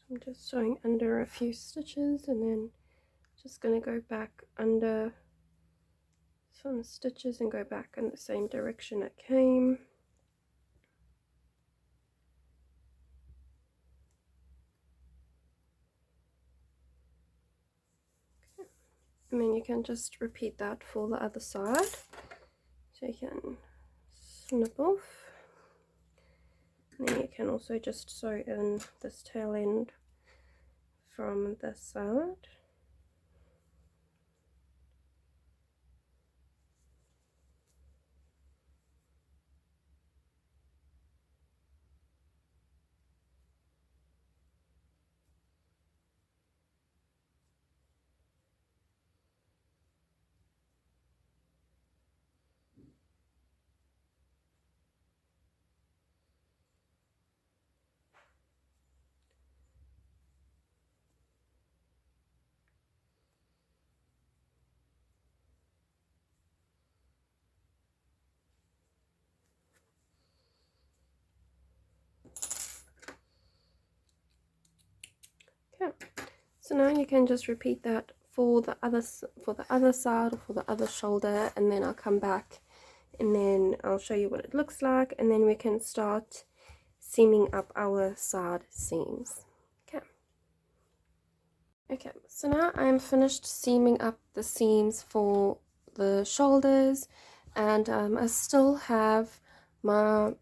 I'm just sewing under a few stitches and then just going to go back under some stitches and go back in the same direction it came. Okay. And then you can just repeat that for the other side. So you can snip off. And then you can also just sew in this tail end from this side. Okay, so now you can just repeat that for the other side or for the other shoulder, and then I'll come back and then I'll show you what it looks like, and then we can start seaming up our side seams. Okay, so now I'm finished seaming up the seams for the shoulders, and I still have my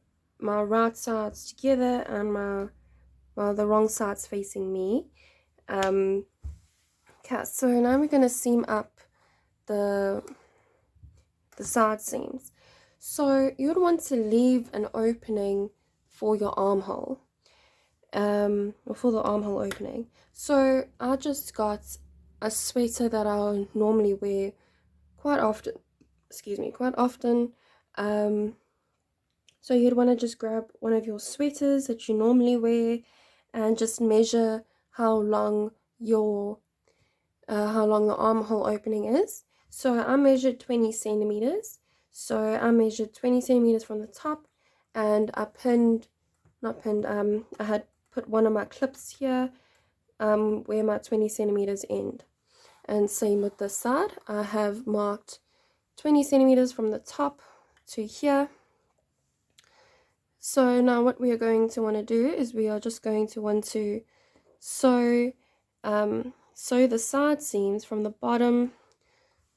right sides together and the wrong sides facing me. Okay, so now we're going to seam up the side seams. So you'd want to leave an opening for your armhole, or for the armhole opening. So I just got a sweater that I normally wear quite often. Quite often. So you'd want to just grab one of your sweaters that you normally wear and just measure how long your armhole opening is. So I measured 20 centimeters. So I measured 20 centimeters from the top, and I I had put one of my clips here where my 20 centimeters end. And same with this side. I have marked 20 centimeters from the top to here. So now what we are going to want to do is we are just going to want to sew the side seams from the bottom.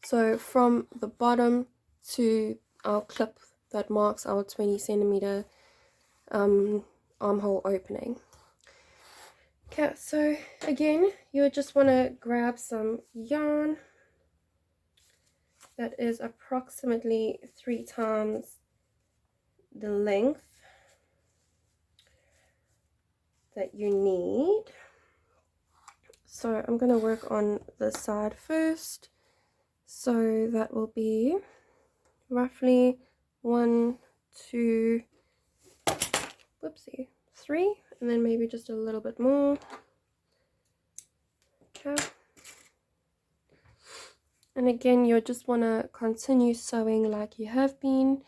So from the bottom to our clip that marks our 20 centimeter armhole opening. Okay, so again, you just want to grab some yarn that is approximately 3 times the length that you need. So I'm going to work on the side first. So that will be roughly 1, 2, whoopsie, 3, and then maybe just a little bit more. Okay. And again, you just want to continue sewing like you have been,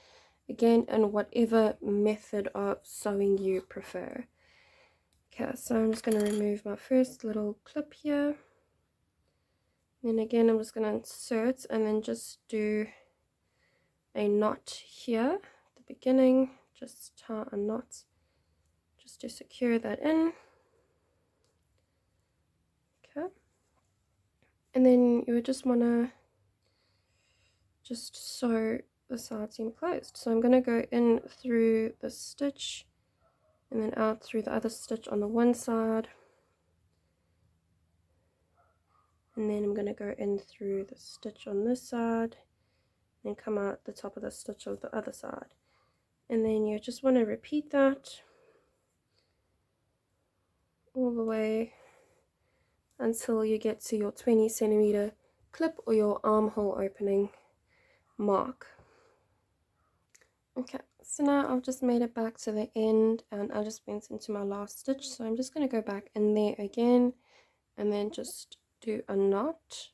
again, in whatever method of sewing you prefer. Okay, so I'm just going to remove my first little clip here. Then again, I'm just going to insert and then just do a knot here at the beginning. Just tie a knot just to secure that in. Okay. And then you would just want to just sew the side seam closed. So I'm going to go in through the stitch and then out through the other stitch on the one side, and then I'm going to go in through the stitch on this side and come out the top of the stitch of the other side, and then you just want to repeat that all the way until you get to your 20 centimeter clip or your armhole opening mark. Okay, so now I've just made it back to the end and I just went into my last stitch, so I'm just going to go back in there again and then just do a knot,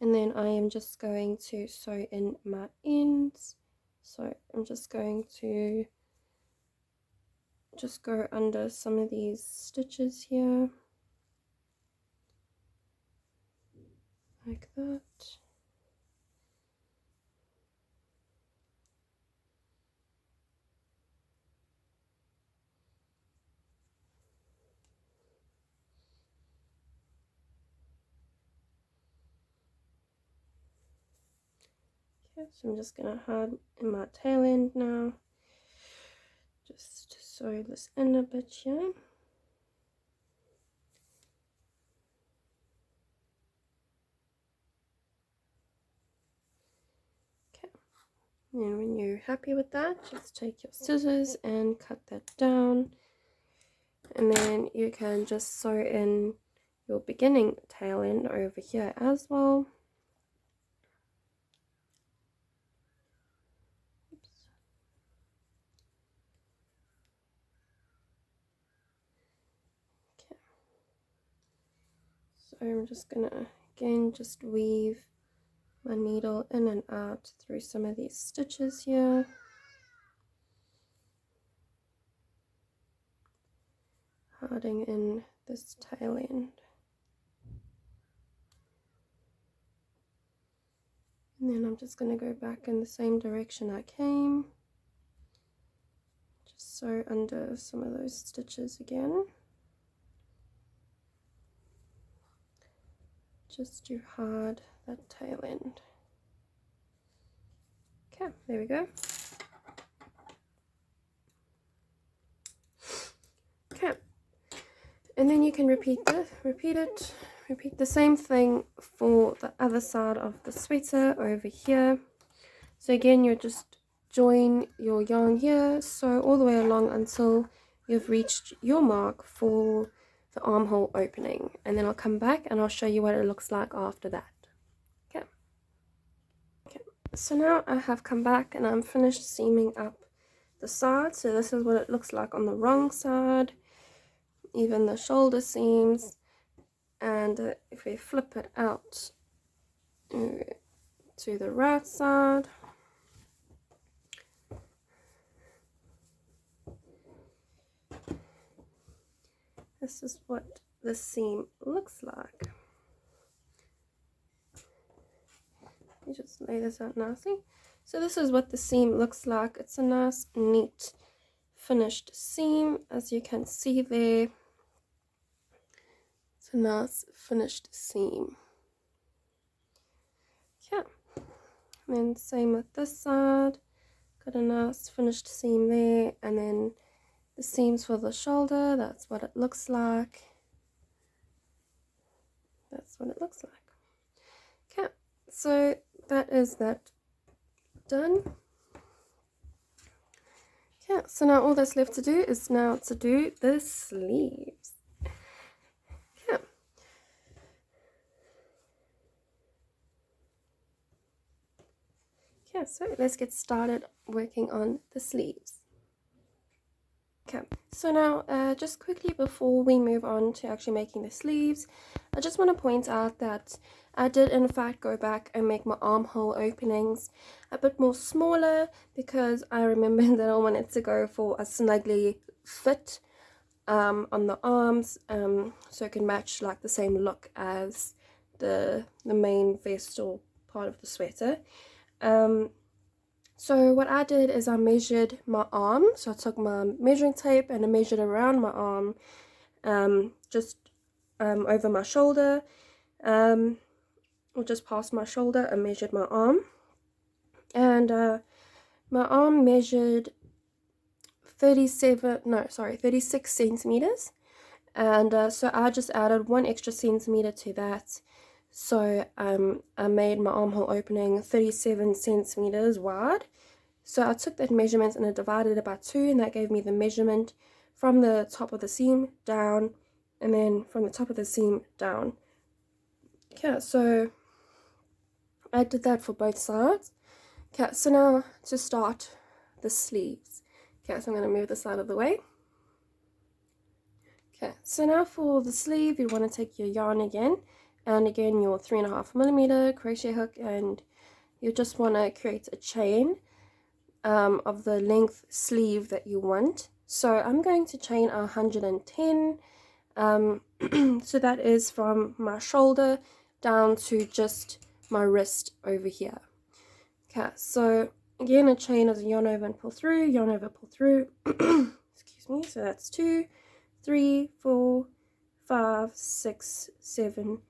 and then I am just going to sew in my ends. So I'm just going to just go under some of these stitches here like that. Okay, so I'm just going to hide in my tail end now. Just sew this in a bit here. Okay, and when you're happy with that, just take your scissors and cut that down. And then you can just sew in your beginning tail end over here as well. So I'm just gonna again just weave my needle in and out through some of these stitches here. Hiding in this tail end. And then I'm just gonna go back in the same direction I came. Just sew under some of those stitches again. Just to hide that tail end. Okay, there we go. Okay, and then you can repeat the same thing for the other side of the sweater over here. So again, you just join your yarn here, sew all the way along until you've reached your mark for the armhole opening, and then I'll come back and I'll show you what it looks like after that. Okay, so now I have come back and I'm finished seaming up the side. So this is what it looks like on the wrong side, even the shoulder seams. And if we flip it out to the right side, this is what the seam looks like. You just lay this out nicely. So this is what the seam looks like. It's a nice, neat, finished seam, as you can see there. It's a nice finished seam. Yeah. And then same with this side. Got a nice finished seam there, and then the seams for the shoulder, that's what it looks like. That's what it looks like. Okay, so that is that done. Okay, so now all that's left to do is now to do the sleeves. Okay. Okay, so let's get started working on the sleeves. Okay, so now just quickly before we move on to actually making the sleeves, I just want to point out that I did in fact go back and make my armhole openings a bit more smaller, because I remembered that I wanted to go for a snugly fit on the arms, so it can match like the same look as the main vest or part of the sweater. So what I did is I measured my arm. So I took my measuring tape and I measured around my arm, just over my shoulder, or just past my shoulder. I measured my arm, and my arm measured 36 centimeters, and so I just added 1 extra centimeter to that. So I made my armhole opening 37 centimeters wide. So I took that measurement and I divided it by 2, and that gave me the measurement from the top of the seam down, and then from the top of the seam down. Okay, so I did that for both sides. Okay, so now to start the sleeves. Okay, so I'm going to move this out of the way. Okay, so now for the sleeve, you want to take your yarn again, and again your 3.5mm crochet hook, and you just want to create a chain of the length sleeve that you want. So I'm going to chain 110, so that is from my shoulder down to just my wrist over here. Okay, so again a chain as a yarn over and pull through, yarn over, pull through. Excuse me. So that's 2, 3, 4, 5, 6, 7,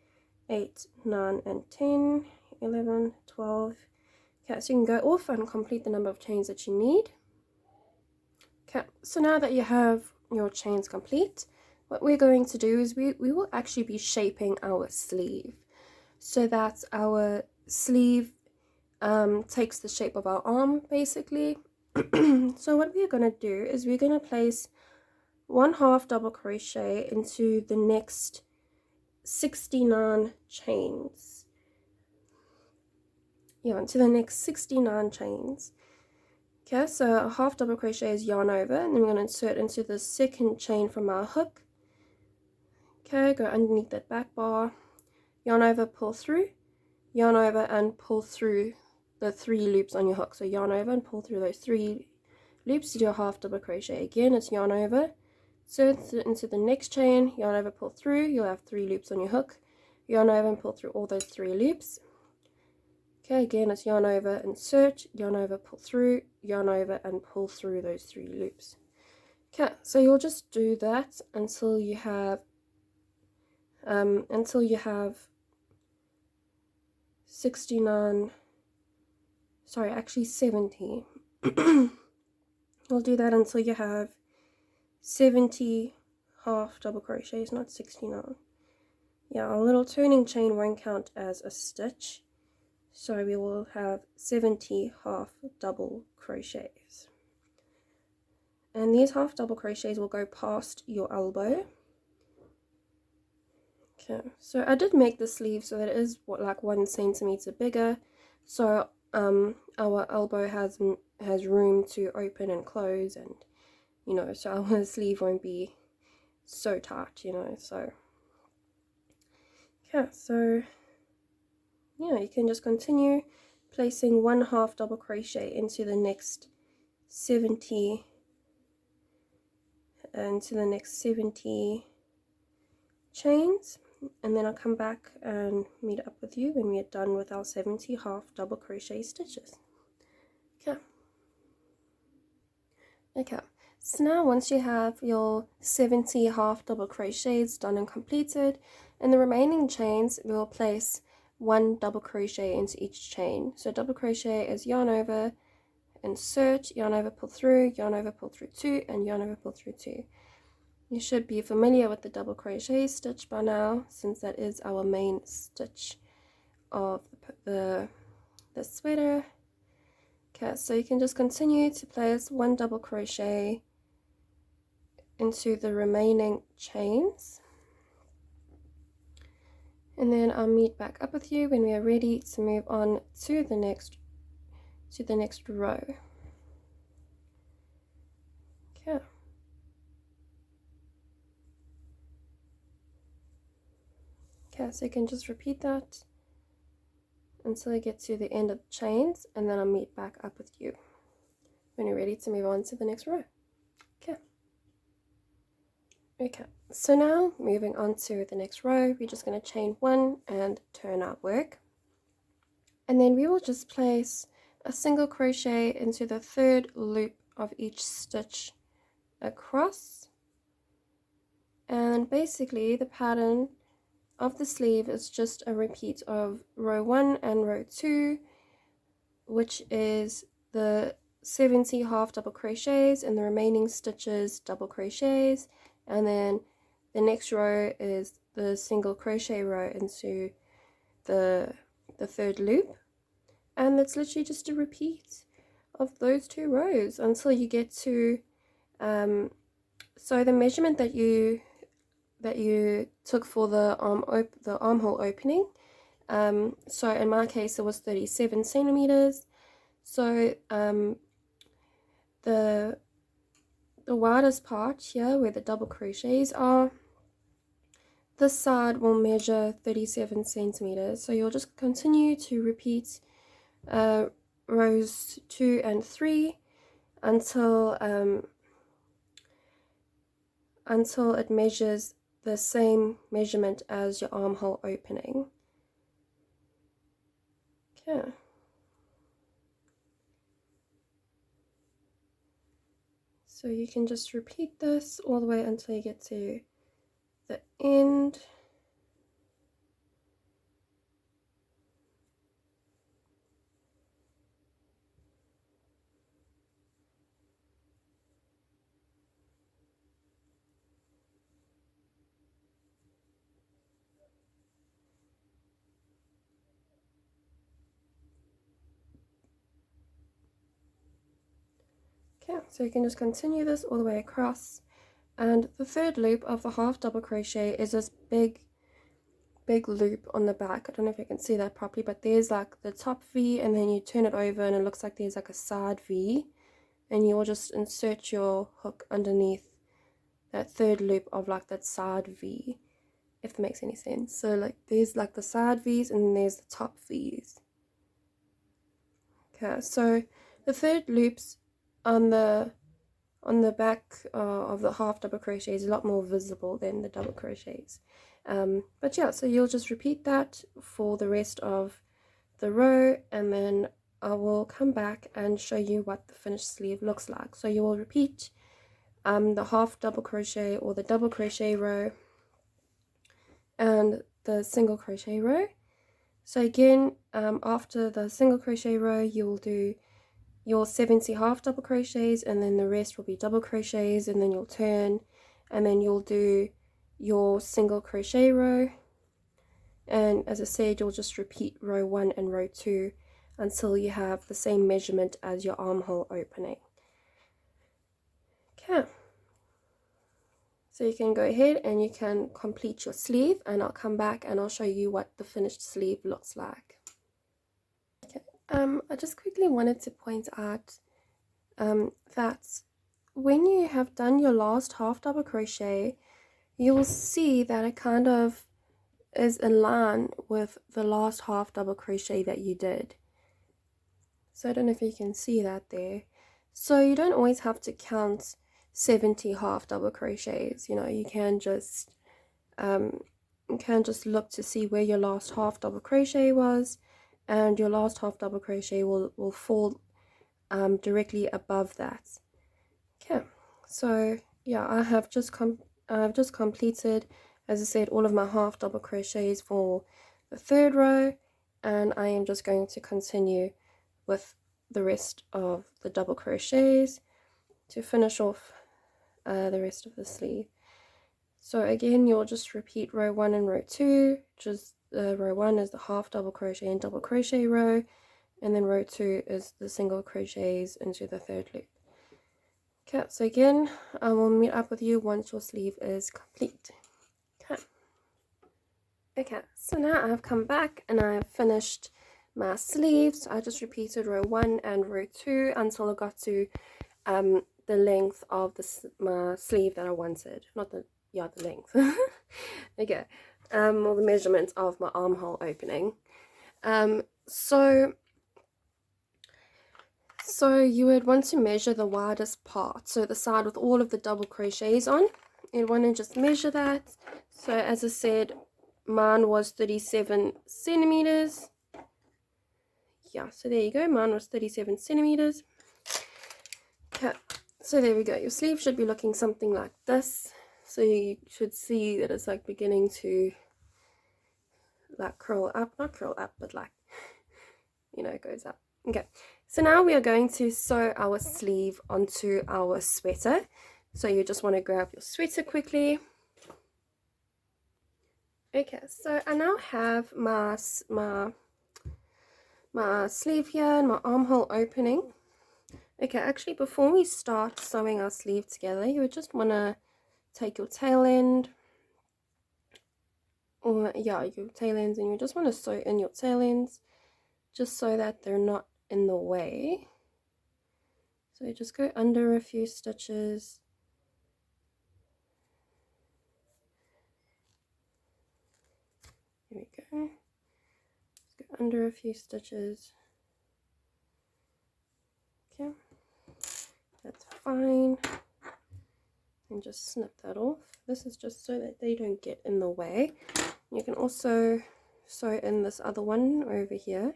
8, 9, and 10, 11, 12. Okay, so you can go off and complete the number of chains that you need. Okay, so now that you have your chains complete, what we're going to do is we will actually be shaping our sleeve, so that our sleeve takes the shape of our arm basically. So what we're going to do is we're going to place 1/2 double crochet into the next 69 chains. Yeah, into the next 69 chains. Okay, so a 1/2 double crochet is yarn over, and then we're going to insert into the second chain from our hook. Okay, go underneath that back bar, yarn over, pull through, yarn over and pull through the 3 loops on your hook. So yarn over and pull through those 3 loops, you do a 1/2 double crochet. Again, it's yarn over, insert it into the next chain, yarn over, pull through, you'll have 3 loops on your hook, yarn over and pull through all those 3 loops. Okay, again it's yarn over, insert, yarn over, pull through, yarn over and pull through those 3 loops. Okay, so you'll just do that until you have 69, sorry, actually 70. You'll do that until you have 70 1/2 double crochets, not 69. Yeah, a little turning chain won't count as a stitch, So we will have 70 half double crochets. And these half double crochets will go past your elbow. Okay, so I did make the sleeve so that it is like 1 centimeter bigger, so our elbow has room to open and close, and you know, so our sleeve won't be so tight, you know. So yeah, so yeah, you can just continue placing 1 half double crochet into the next 70 chains, and then I'll come back and meet up with you when we are done with our 70 half double crochet stitches. Okay, so now once you have your 70 half double crochets done and completed, in the remaining chains we will place 1 double crochet into each chain. So double crochet is yarn over, insert, yarn over, pull through, yarn over, pull through 2, and yarn over, pull through 2. You should be familiar with the double crochet stitch by now, since that is our main stitch of the sweater. Okay, so you can just continue to place 1 double crochet into the remaining chains, and then I'll meet back up with you when we are ready to move on to the next row. Okay. Okay, so you can just repeat that until you get to the end of the chains, and then I'll meet back up with you when you're ready to move on to the next row. Okay, so now moving on to the next row, we're just going to chain 1 and turn our work, and then we will just place a single crochet into the 3rd loop of each stitch across. And basically the pattern of the sleeve is just a repeat of row 1 and row 2, which is the 70 half double crochets, and the remaining stitches double crochets, and then the next row is the single crochet row into the 3rd loop, and it's literally just a repeat of those 2 rows until you get to so the measurement that you took for the armhole opening, so in my case it was 37 centimeters. So the widest part here where the double crochets are, this side will measure 37 centimeters. So you'll just continue to repeat rows 2 and 3 until it measures the same measurement as your armhole opening. Okay. So you can just repeat this all the way until you get to the end. Okay, so you can just continue this all the way across, and the 3rd loop of the half double crochet is this big loop on the back. I don't know if you can see that properly, but there's like the top V, and then you turn it over and it looks like there's like a side V, and you will just insert your hook underneath that 3rd loop of like that side V, if that makes any sense. So like there's like the side V's and then there's the top V's. Okay, so the 3rd loops on the back of the half double crochet is a lot more visible than the double crochets, but yeah, so you'll just repeat that for the rest of the row, and then I will come back and show you what the finished sleeve looks like. So you will repeat the half double crochet or the double crochet row and the single crochet row. So again, after the single crochet row you will do your 70 half double crochets, and then the rest will be double crochets, and then you'll turn, and then you'll do your single crochet row, And as I said, you'll just repeat row 1 and row 2 until you have the same measurement as your armhole opening. Okay, so you can go ahead and you can complete your sleeve, and I'll come back and I'll show you what the finished sleeve looks like. Okay, I just quickly wanted to point out that when you have done your last half double crochet, you will see that it kind of is in line with the last half double crochet that you did. So I don't know if you can see that there. So you don't always have to count 70 half double crochets. You know, you can just look to see where your last half double crochet was, and your last half double crochet will fall directly above that. Okay, so yeah, I've just completed, as I said, all of my half double crochets for the 3rd row, and I am just going to continue with the rest of the double crochets to finish off the rest of the sleeve. So again, you'll just repeat row 1 and row 2. Just row 1 is the half double crochet and double crochet row, and then row 2 is the single crochets into the 3rd loop. Okay, so again, I will meet up with you once your sleeve is complete. Okay, so now I've come back and I've finished my sleeves. I just repeated row 1 and row 2 until I got to the length of my sleeve that I wanted. Not the, yeah, the length. Okay, or the measurement of my armhole opening. So you would want to measure the widest part, so the side with all of the double crochets on. You want to just measure that. So as I said, mine was 37 centimeters. Yeah, so there you go, mine was 37 centimeters. Okay, so there we go. Your sleeve should be looking something like this. So you should see that it's like beginning to like curl up, not curl up, but like, you know, it goes up. Okay, so now we are going to sew our sleeve onto our sweater. So you just want to grab your sweater quickly. Okay, so I now have my sleeve here and my armhole opening. Okay, actually before we start sewing our sleeve together, you would just want to take your tail end, or yeah, your tail ends, and you just want to sew in your tail ends just so that they're not in the way. So you just go under a few stitches. Here we go. Just go under a few stitches. Okay, that's fine. And just snip that off. This is just so that they don't get in the way. You can also sew in this other one over here.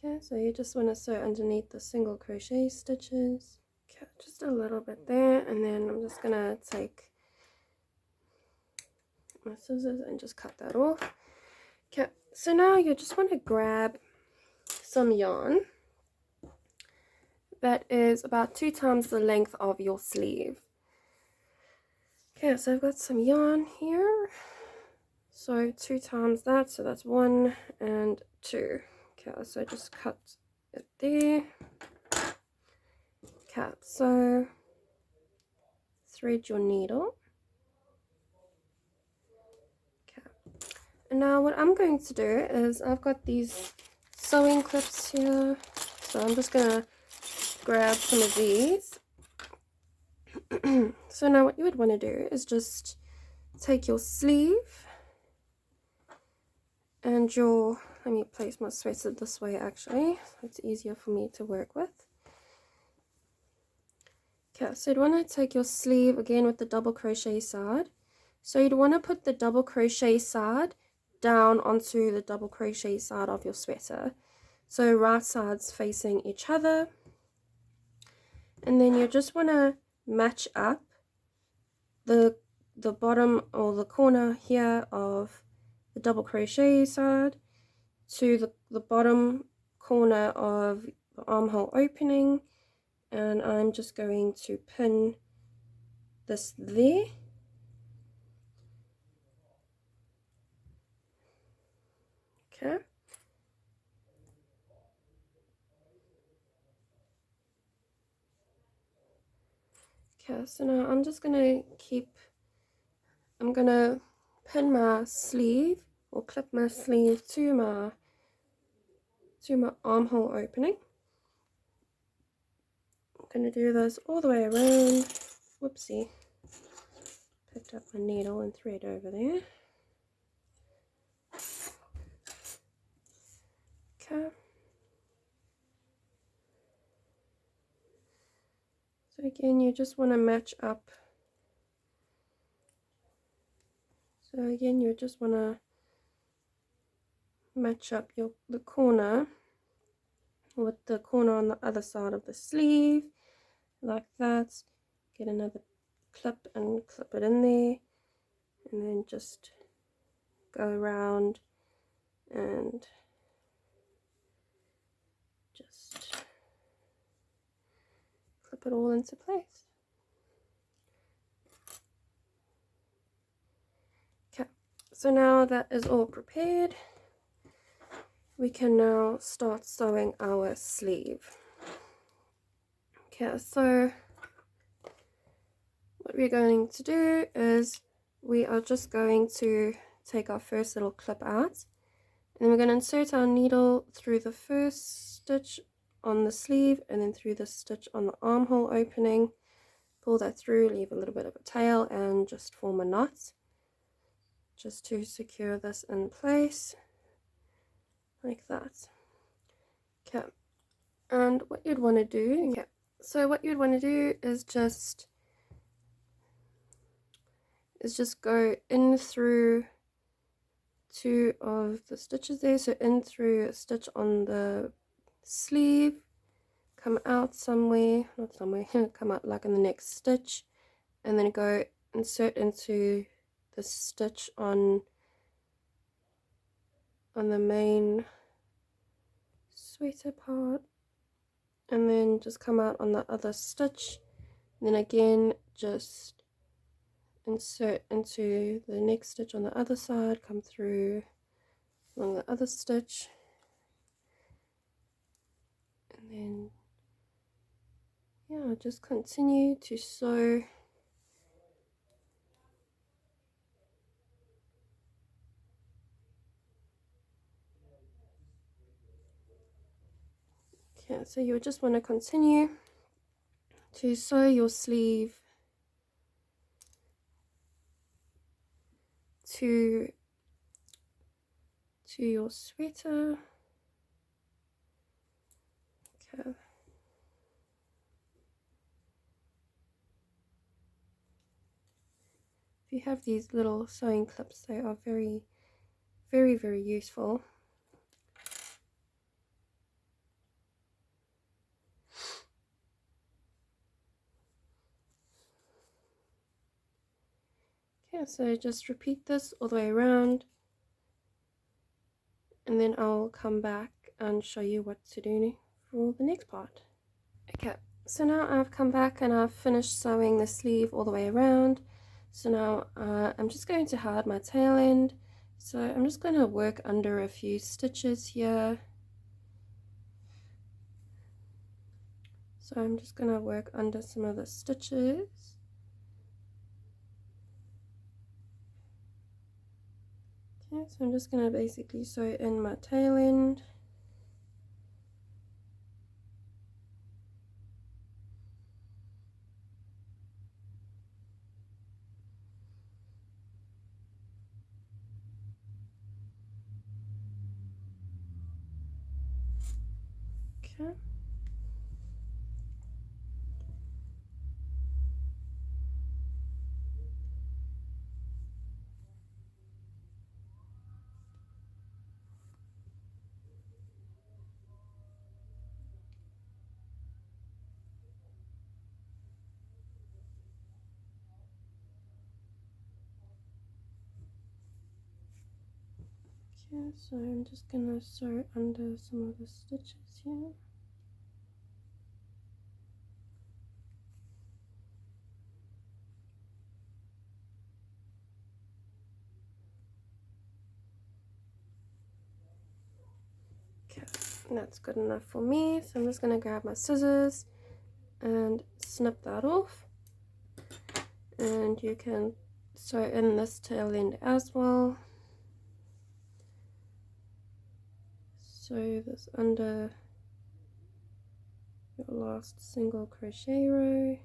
Okay, so you just want to sew underneath the single crochet stitches. Okay, just a little bit there, and then I'm just gonna take my scissors and just cut that off. Okay, so now you just want to grab some yarn that is about 2 times the length of your sleeve. Okay, so I've got some yarn here, so 2 times that, so that's 1 and 2. Okay, so just cut it there. Okay, so thread your needle. Okay, and now what I'm going to do is I've got these sewing clips here, so I'm just gonna grab some of these. So now what you would want to do is just take your sleeve and your, let me place my sweater this way actually, so it's easier for me to work with. Okay, so you'd want to take your sleeve again with the double crochet side. So you'd want to put the double crochet side down onto the double crochet side of your sweater. So right sides facing each other. And then you just want to match up the bottom or the corner here of the double crochet side to the bottom corner of the armhole opening, and I'm just going to pin this there. Okay. Okay, so now I'm just gonna pin my sleeve or clip my sleeve to my armhole opening. I'm gonna do this all the way around. Whoopsie. Picked up my needle and thread over there. Okay. So again, you just want to match up. So again, you just want to match up the corner with the corner on the other side of the sleeve, like that. Get another clip and clip it in there, and then just go around and just clip it all into place. Okay, so now that is all prepared, we can now start sewing our sleeve. Okay, so what we're going to do is we are just going to take our first little clip out, and then we're going to insert our needle through the first stitch on the sleeve and then through the stitch on the armhole opening. Pull that through, leave a little bit of a tail, and just form a knot just to secure this in place like that. Okay, and what you'd want to do, okay, so what you'd want to do is just go in through two of the stitches there, so in through a stitch on the sleeve, come out somewhere, not somewhere, come out like in the next stitch, and then go insert into the stitch on the main sweater part, and then just come out on the other stitch, and then again just insert into the next stitch on the other side, come through along the other stitch, and then yeah, just continue to sew okay, so you just want to continue to sew your sleeve to your sweater. Okay. If you have these little sewing clips, they are very, very, very useful. Okay, so just repeat this all the way around, and then I'll come back and show you what to do for the next part. Okay, so now I've come back and I've finished sewing the sleeve all the way around. So now I'm just going to hide my tail end. So I'm just going to work under a few stitches here. So I'm just going to work under some of the stitches. Okay, so I'm just going to basically sew in my tail end. Okay. Okay, so I'm just gonna sew under some of the stitches here. That's good enough for me. So I'm just going to grab my scissors and snip that off. And you can sew in this tail end as well. Sew this under your last single crochet row.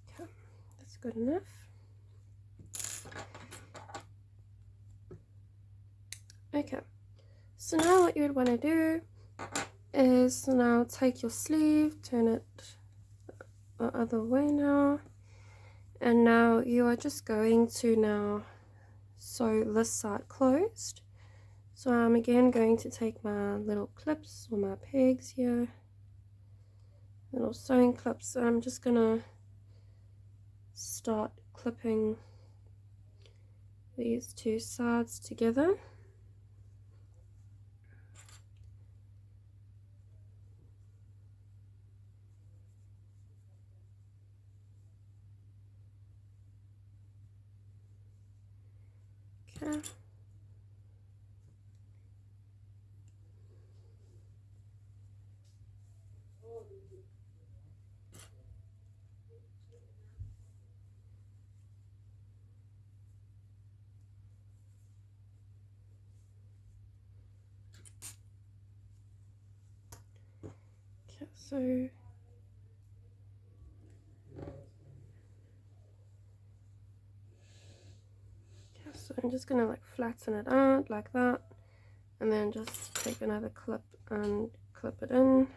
Okay, that's good enough. Okay, so now what you would want to do is now take your sleeve, turn it the other way now, and now you are just going to now sew this side closed. So I'm again going to take my little clips or my pegs here, little sewing clips, and I'm just gonna start clipping these two sides together. Okay. Okay, so I'm just gonna like flatten it out like that, and then just take another clip and clip it in.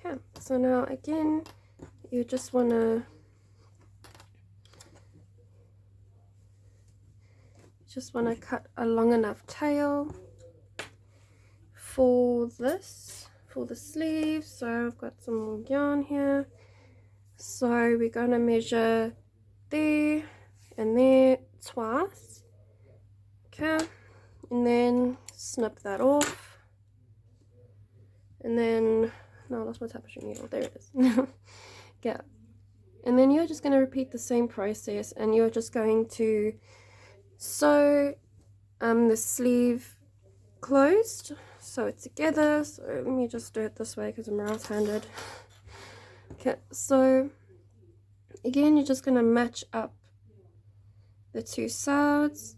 Okay, so now again you just want to cut a long enough tail for this, for the sleeve. So I've got some more yarn here, so we're going to measure there and there twice. Okay, and then snip that off, and then no, I lost my tapestry needle, there it is. Yeah, and then you're just going to repeat the same process, and you're just going to sew the sleeve closed, sew it together. So let me just do it this way because I'm right-handed. Okay, so again you're just going to match up the two sides.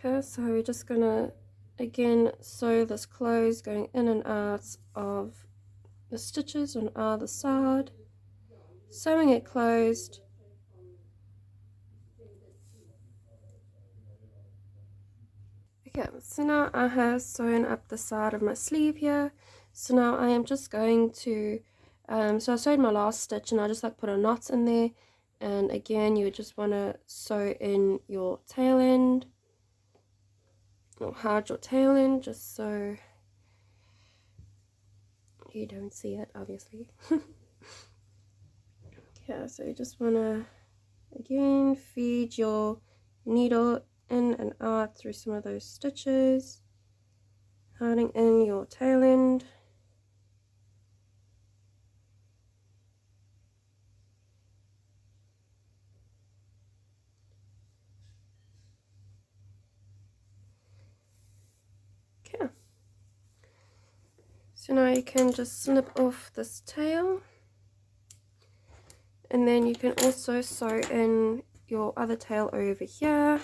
Okay, so we're just going to again sew this closed, going in and out of the stitches on either side, sewing it closed. Okay, so now I have sewn up the side of my sleeve here. So now I am just going to, so I sewed my last stitch and I just like put a knot in there. And again, you just want to sew in your tail end, or hide your tail end, just so you don't see it, obviously. Okay, so you just want to again feed your needle in and out through some of those stitches, hiding in your tail end. Okay, so now you can just snip off this tail, and then you can also sew in your other tail over here.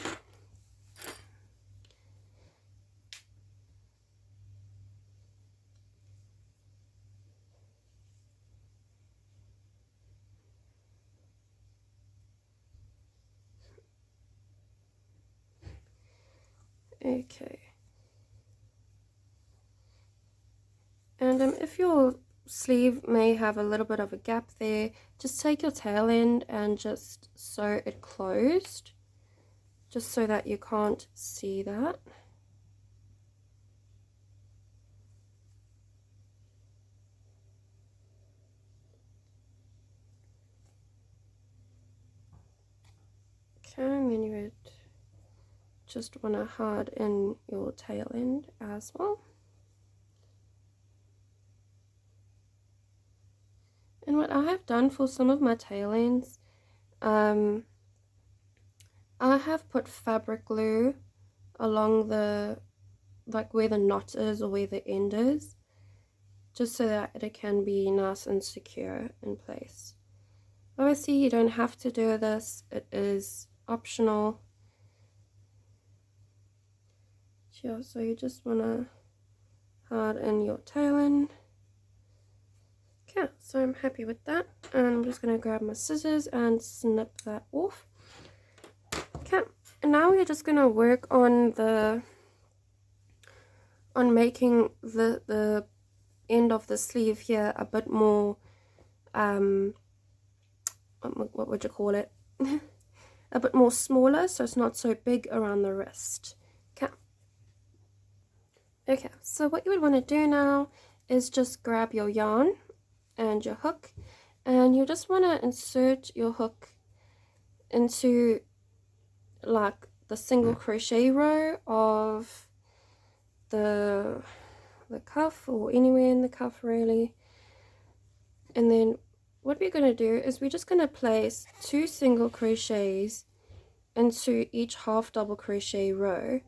Okay, and if your sleeve may have a little bit of a gap there, just take your tail end and just sew it closed, just so that you can't see that. Okay, and then you would just want to hard in your tail end as well. And what I have done for some of my tail ends, I have put fabric glue along the, like where the knot is or where the end is, just so that it can be nice and secure in place. Obviously you don't have to do this, it is optional. Yeah, so you just want to hard in your tail end. Okay, so I'm happy with that, and I'm just going to grab my scissors and snip that off. Okay, and now we're just going to work on making the end of the sleeve here a bit more what would you call it? A bit more smaller, so it's not so big around the wrist. Okay, so what you would want to do now is just grab your yarn and your hook, and you just want to insert your hook into like the single crochet row of the cuff, or anywhere in the cuff really. And then what we're going to do is we're just going to place 2 single crochets into each half double crochet row.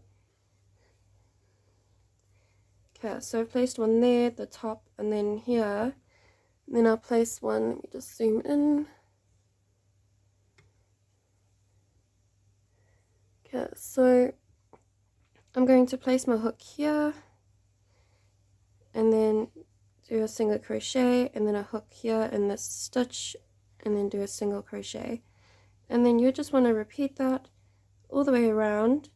Okay, so I've placed one there at the top, and then here, and then I'll place one, let me just zoom in. Okay, so I'm going to place my hook here, and then do a single crochet, and then a hook here in this stitch, and then do a single crochet. And then you just want to repeat that all the way around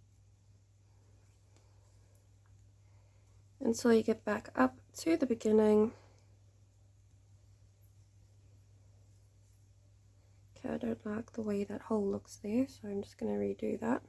until you get back up to the beginning. Okay, I don't like the way that hole looks there, so I'm just going to redo that.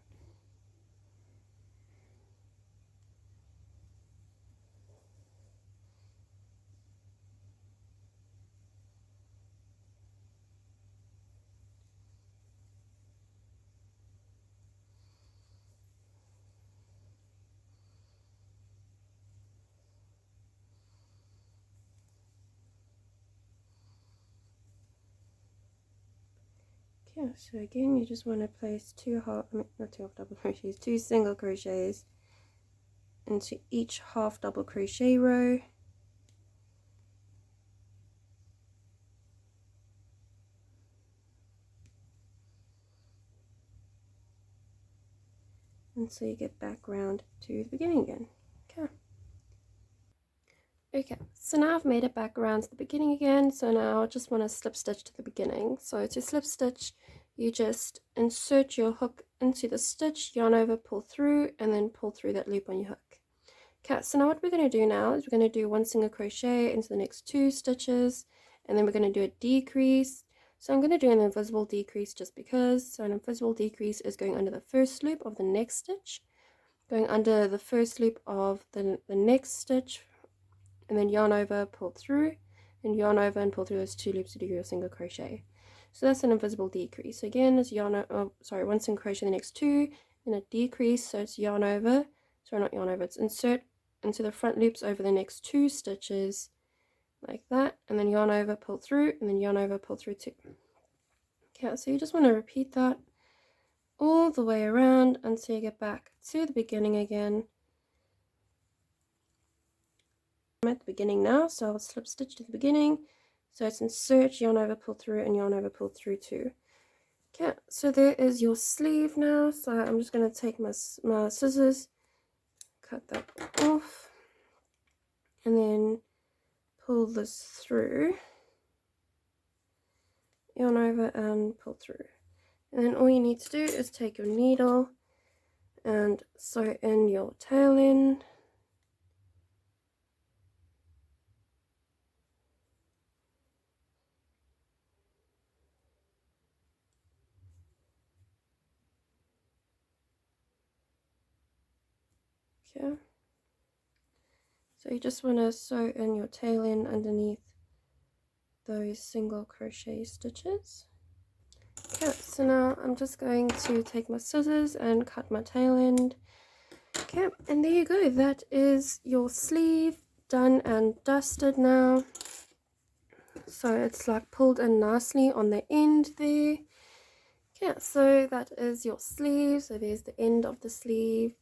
Okay, so again you just want to place 2 single crochets into each half double crochet row. Until you get back round to the beginning again. Okay, so now I've made it back around to the beginning again, so now I just want to slip stitch to the beginning. So to slip stitch, you just insert your hook into the stitch, yarn over, pull through, and then pull through that loop on your hook. Okay, so now what we're going to do now is we're going to do 1 single crochet into the next 2 stitches, and then we're going to do a decrease. So I'm going to do an invisible decrease just because. So an invisible decrease is going under the first loop of the next stitch, going under the first loop of the next stitch, and then yarn over, pull through, and yarn over and pull through those 2 loops to do your single crochet. So that's an invisible decrease. So again, it's 1 single crochet in the next 2, then a decrease, so it's yarn over, sorry, not yarn over, it's insert into the front loops over the next 2 stitches, like that, and then yarn over, pull through, and then yarn over, pull through 2. Okay, so you just want to repeat that all the way around until you get back to the beginning again. I'm at the beginning now, so I'll slip stitch to the beginning. So it's insert, yarn over, pull through, and yarn over, pull through 2. Okay, so there is your sleeve now. So I'm just going to take my scissors, cut that off, and then pull this through, yarn over and pull through. And then all you need to do is take your needle and sew in your tail end. Okay, so you just want to sew in your tail end underneath those single crochet stitches. Okay, so now I'm just going to take my scissors and cut my tail end. Okay, and there you go. That is your sleeve done and dusted now. So it's like pulled in nicely on the end there. Okay, so that is your sleeve. So there's the end of the sleeve.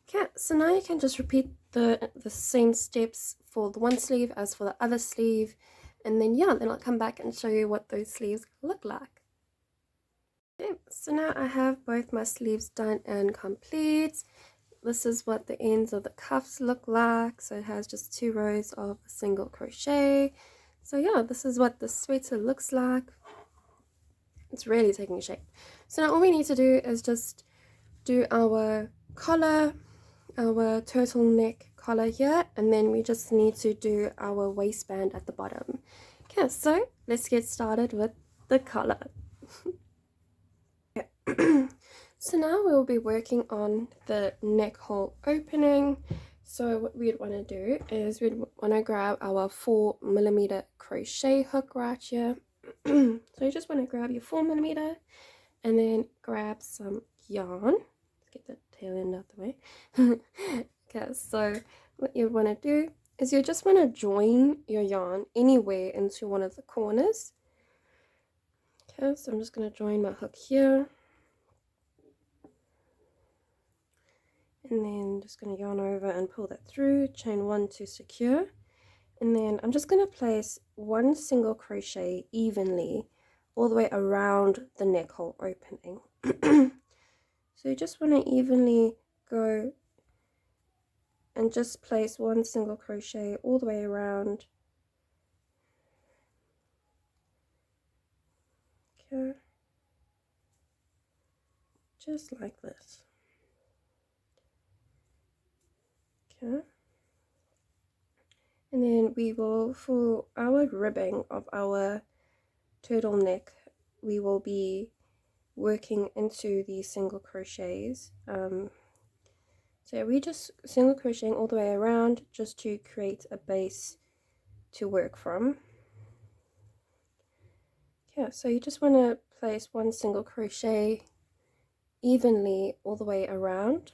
Okay, so now you can just repeat the same steps for the one sleeve as for the other sleeve. And then yeah, then I'll come back and show you what those sleeves look like. Okay, so now I have both my sleeves done and complete. This is what the ends of the cuffs look like. So it has just 2 rows of single crochet. So yeah, this is what the sweater looks like. It's really taking shape. So now all we need to do is just do our collar, our turtleneck collar here, and then we just need to do our waistband at the bottom. Okay, so let's get started with the collar. So now we'll be working on the neck hole opening. So what we'd want to do is we'd want to grab our 4mm crochet hook right here. So you just want to grab your 4mm and then grab some yarn. Let's get the tail end out the way. Okay, so what you want to do is you just want to join your yarn anywhere into one of the corners. Okay, so I'm just going to join my hook here. And then just going to yarn over and pull that through, chain 1 to secure, and then I'm just going to place 1 single crochet evenly all the way around the neck hole opening. So you just want to evenly go and just place 1 single crochet all the way around. Okay, just like this. Okay, and then we will, for our ribbing of our turtleneck, we will be working into these single crochets. So we just single crocheting all the way around just to create a base to work from. Yeah, so you just want to place 1 single crochet evenly all the way around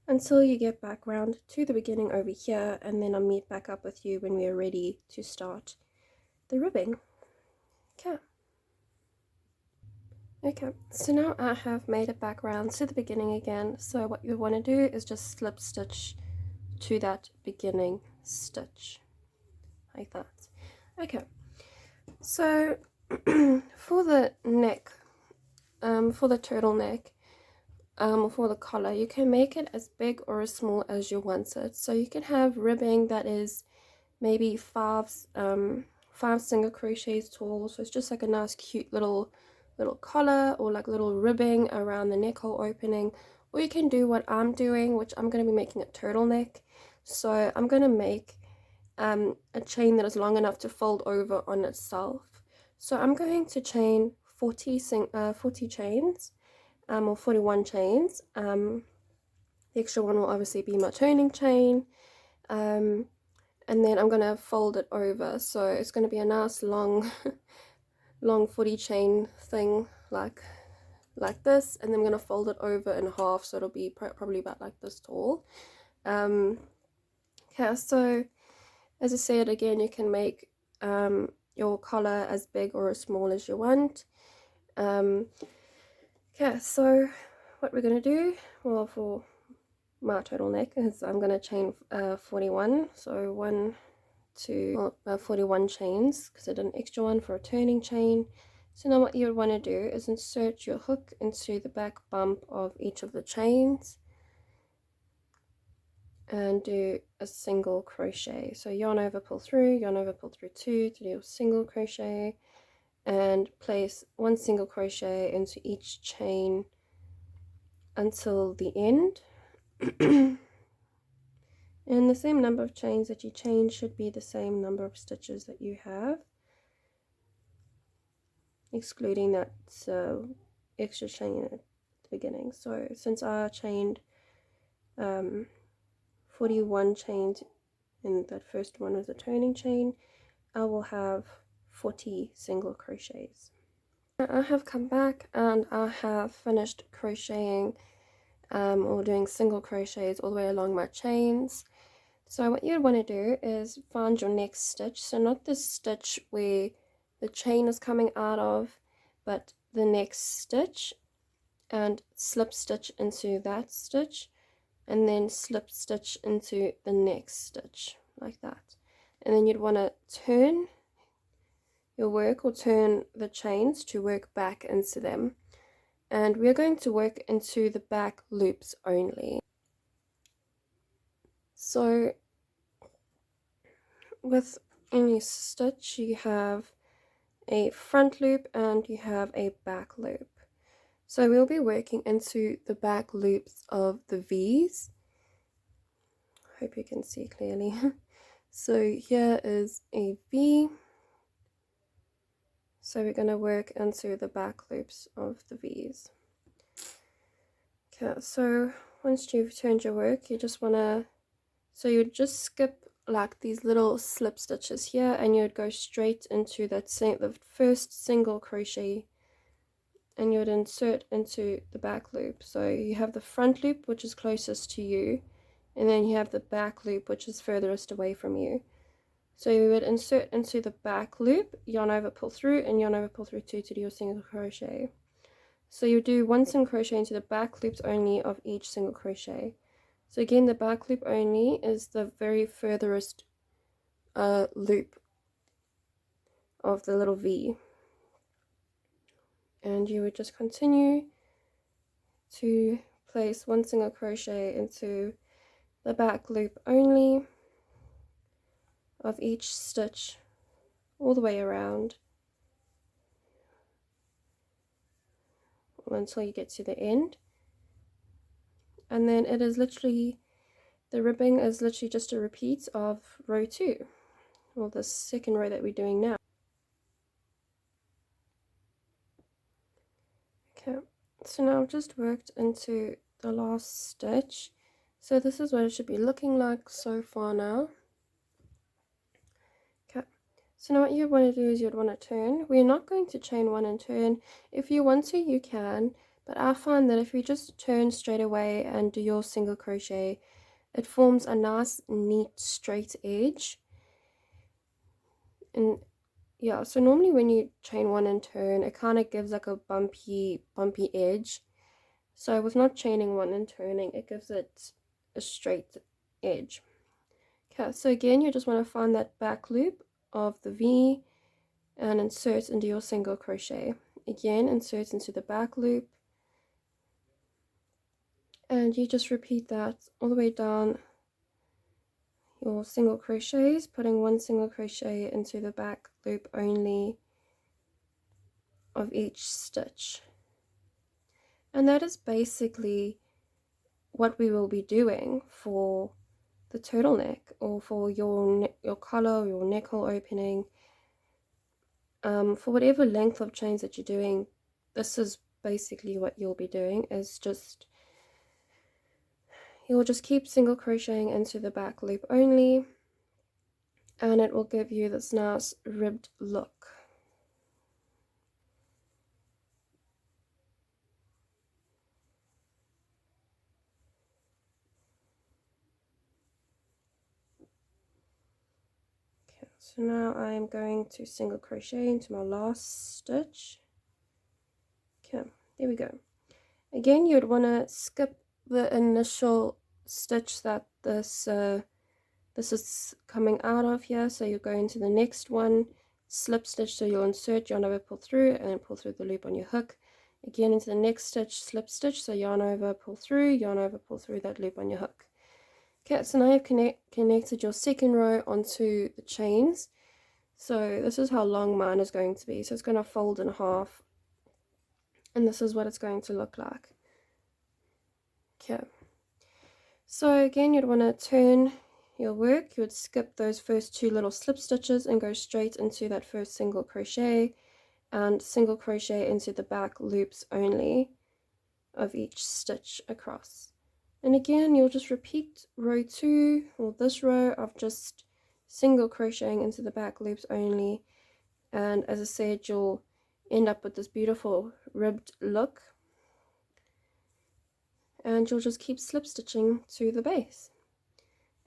until you get back round to the beginning over here, and then I'll meet back up with you when we are ready to start the ribbing. Okay, so now I have made it back round to the beginning again. So what you want to do is just slip stitch to that beginning stitch like that. Okay, so for the neck, for the turtleneck, for the collar, you can make it as big or as small as you want it. So you can have ribbing that is maybe 5 single crochets tall, so it's just like a nice cute little collar, or like little ribbing around the neck hole opening. Or you can do what I'm doing, which I'm going to be making a turtleneck. So I'm going to make a chain that is long enough to fold over on itself. So I'm going to chain 40 chains, or 41 chains. The extra one will obviously be my turning chain, and then I'm going to fold it over. So it's going to be a nice long 40 chain thing like this, and then I'm going to fold it over in half, so it'll be probably about like this tall. Okay, so as I said again, you can make your collar as big or as small as you want. Okay, so what we're going to do, well, for my turtleneck, is I'm going to chain 41, so 41 chains, because I did an extra one for a turning chain. So now what you would want to do is insert your hook into the back bump of each of the chains and do a single crochet. So yarn over, pull through, yarn over, pull through 2 to do a single crochet, and place 1 single crochet into each chain until the end. And the same number of chains that you chain should be the same number of stitches that you have, excluding that extra chain at the beginning. So since I chained 41 chains, and that first one was a turning chain, I will have 40 single crochets. I have come back and I have finished crocheting or doing single crochets all the way along my chains. So what you'd want to do is find your next stitch, so not the stitch where the chain is coming out of, but the next stitch, and slip stitch into that stitch, and then slip stitch into the next stitch, like that. And then you'd want to turn your work or turn the chains to work back into them. And we're going to work into the back loops only. So with any stitch you have a front loop and you have a back loop. So we'll be working into the back loops of the V's. Hope you can see clearly. So here is a V. So we're going to work into the back loops of the V's. Okay, so once you've turned your work, you just want to, so you just skip like these little slip stitches here, and you'd go straight into that the first single crochet, and you'd insert into the back loop. So you have the front loop, which is closest to you, and then you have the back loop, which is furthest away from you. So you would insert into the back loop, yarn over, pull through, and yarn over, pull through two to do your single crochet. So you do one single crochet into the back loops only of each single crochet. So again, the back loop only is the very furthest loop of the little V. And you would just continue to place one single crochet into the back loop only of each stitch all the way around until you get to the end. And then it is literally, the ribbing is literally just a repeat of row 2, or the second row that we're doing now. Okay, so now I've just worked into the last stitch. So this is what it should be looking like so far now. Okay, so now what you want to do is you'd want to turn. We're not going to chain one and turn. If you want to, you can, but I find that if you just turn straight away and do your single crochet, it forms a nice, neat, straight edge. And yeah, so normally when you chain one and turn, it kind of gives like a bumpy edge. So with not chaining one and turning, it gives it a straight edge. Okay, so again, you just want to find that back loop of the V and insert into your single crochet. Again, insert into the back loop, and you just repeat that all the way down your single crochets, putting one single crochet into the back loop only of each stitch. And that is basically what we will be doing for the turtleneck, or for your collar, your neck hole opening. For whatever length of chains that you're doing, this is basically what you'll be doing, is just, you'll just keep single crocheting into the back loop only, and it will give you this nice ribbed look. Okay, so now I'm going to single crochet into my last stitch. Okay, there we go. Again, you'd want to skip the initial stitch that this is coming out of here, so you go into the next one, slip stitch, so you'll insert, yarn over, pull through, and then pull through the loop on your hook. Again into the next stitch, slip stitch, so yarn over, pull through, yarn over, pull through that loop on your hook. Okay, so now you've connected your second row onto the chains. So this is how long mine is going to be. So it's going to fold in half, and this is what it's going to look like. Okay, so again, you'd want to turn your work. You would skip those first two little slip stitches and go straight into that first single crochet, and single crochet into the back loops only of each stitch across. And again, you'll just repeat row 2, or this row, of just single crocheting into the back loops only. And as I said, you'll end up with this beautiful ribbed look. And you'll just keep slip stitching to the base,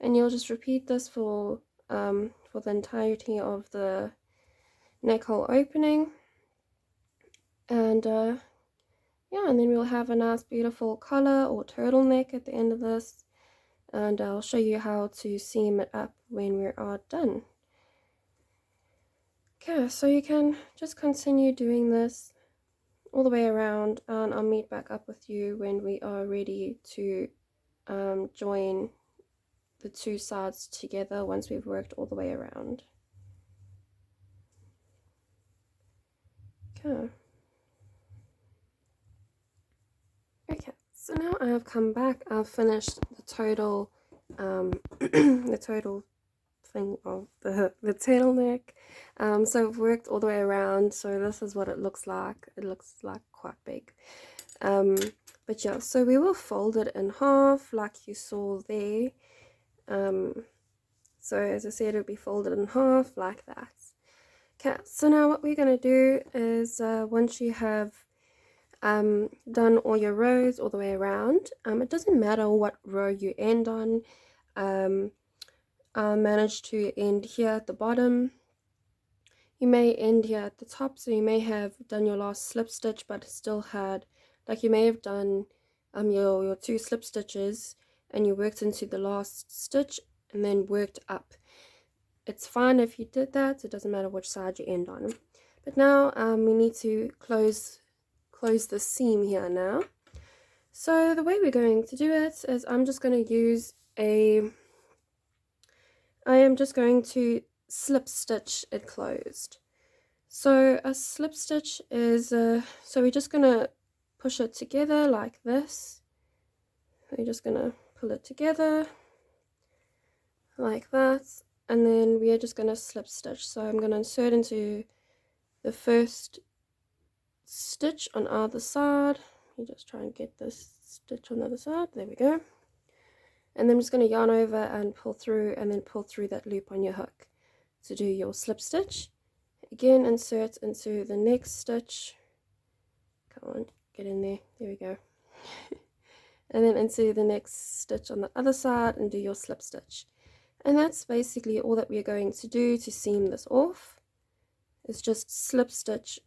and you'll just repeat this for the entirety of the neck hole opening. And yeah, and then we'll have a nice beautiful collar or turtleneck at the end of this, and I'll show you how to seam it up when we are done. Okay, so you can just continue doing this all the way around, and I'll meet back up with you when we are ready to join the two sides together once we've worked all the way around. Okay. Okay, so now I have come back. I've finished the total the total thing of the turtleneck. So I've worked all the way around, so this is what it looks like. It looks like quite big. But yeah, so we will fold it in half like you saw there. So as I said, it'll be folded in half like that. Okay, so now what we're going to do is once you have done all your rows all the way around, it doesn't matter what row you end on. I managed to end here at the bottom. You may end here at the top, so you may have done your last slip stitch but still had, like you may have done your 2 slip stitches and you worked into the last stitch and then worked up. It's fine if you did that, it doesn't matter which side you end on. But now we need to close the seam here now. So the way we're going to do it is I am just going to slip stitch it closed. So a slip stitch is so we're just going to push it together like this. We're just going to pull it together like that, and then we are just going to slip stitch. So I'm going to insert into the first stitch on either side. You just try and get this stitch on the other side. There we go. And then I'm just going to yarn over and pull through, and then pull through that loop on your hook to do your slip stitch. Again, insert into the next stitch. Come on, get in there. There we go. And then into the next stitch on the other side and do your slip stitch. And that's basically all that we're going to do to seam this off. Is just slip stitch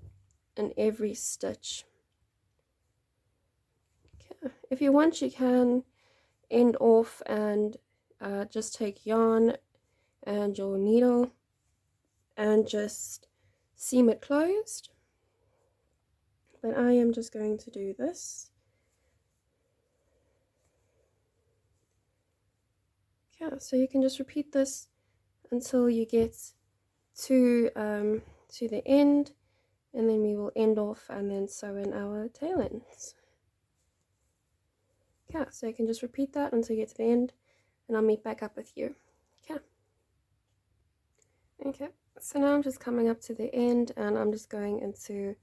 in every stitch. Okay. If you want, you can end off and just take yarn and your needle and just seam it closed. But I am just going to do this. Yeah, so you can just repeat this until you get to the end, and then we will end off and then sew in our tail ends. Yeah, so you can just repeat that until you get to the end, and I'll meet back up with you. Okay, so now I'm just coming up to the end, and I'm just going into